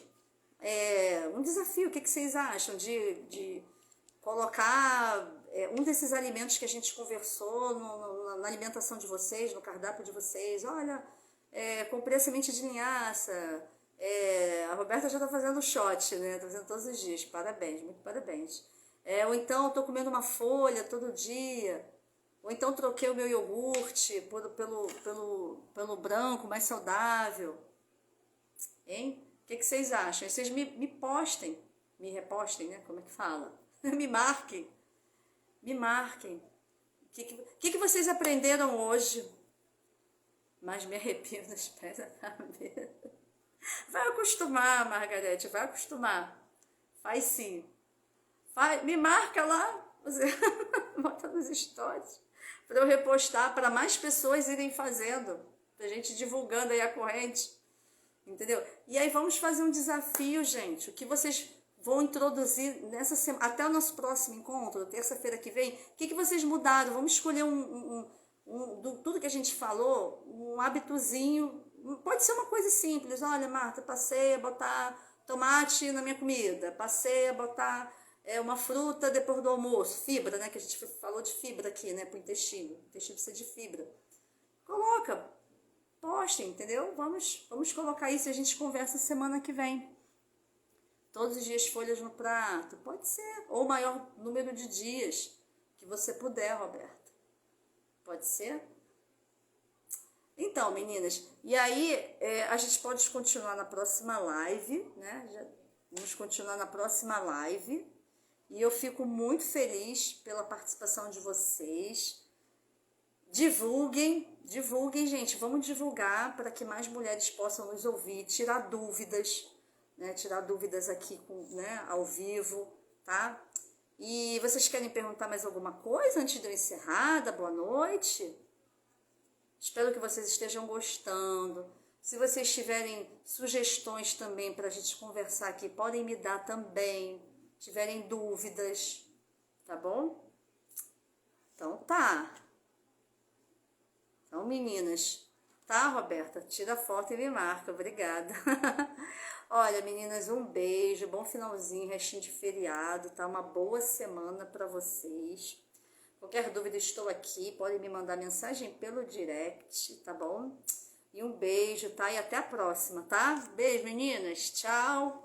Um desafio, o que vocês acham de colocar um desses alimentos que a gente conversou na alimentação de vocês, no cardápio de vocês? Olha, comprei a semente de linhaça, a Roberta já está fazendo shot, né? Está fazendo todos os dias, parabéns, muito parabéns. Ou então estou comendo uma folha todo dia, ou então troquei o meu iogurte pelo branco, mais saudável. Hein? O que vocês acham? Vocês me postem, me repostem, né? Como é que fala? Me marquem. O que vocês aprenderam hoje? Mas me arrepio das pés da cabeça. Vai acostumar, Margarete, vai acostumar. Faz sim. Me marca lá, você bota nos stories, para eu repostar, para mais pessoas irem fazendo, para a gente divulgando aí a corrente. Entendeu? E aí vamos fazer um desafio, gente. O que vocês vão introduzir nessa semana, até o nosso próximo encontro, terça-feira que vem, o que vocês mudaram? Vamos escolher tudo que a gente falou, um hábitozinho. Pode ser uma coisa simples. Olha, Marta, passei a botar tomate na minha comida, passei a botar uma fruta depois do almoço, fibra, né? Que a gente falou de fibra aqui, né? Para o intestino. O intestino precisa de fibra. Coloca, postem, entendeu? Vamos colocar isso e a gente conversa semana que vem. Todos os dias folhas no prato, pode ser. Ou o maior número de dias que você puder, Roberta. Pode ser? Então, meninas, e aí a gente pode continuar na próxima live, né? Vamos continuar na próxima live. E eu fico muito feliz pela participação de vocês. Divulguem, gente. Vamos divulgar para que mais mulheres possam nos ouvir, tirar dúvidas, né? Tirar dúvidas aqui, né? Ao vivo, tá? E vocês querem perguntar mais alguma coisa antes de eu encerrar? Boa noite. Espero que vocês estejam gostando. Se vocês tiverem sugestões também para a gente conversar aqui, podem me dar também. Tiverem dúvidas, tá bom? Então tá. Então, meninas, Tá, Roberta? Tira foto e me marca, obrigada. Olha, meninas, um beijo, bom finalzinho, restinho de feriado, tá? Uma boa semana para vocês. Qualquer dúvida, estou aqui, podem me mandar mensagem pelo direct, tá bom? E um beijo, tá? E até a próxima, tá? Beijo, meninas. Tchau.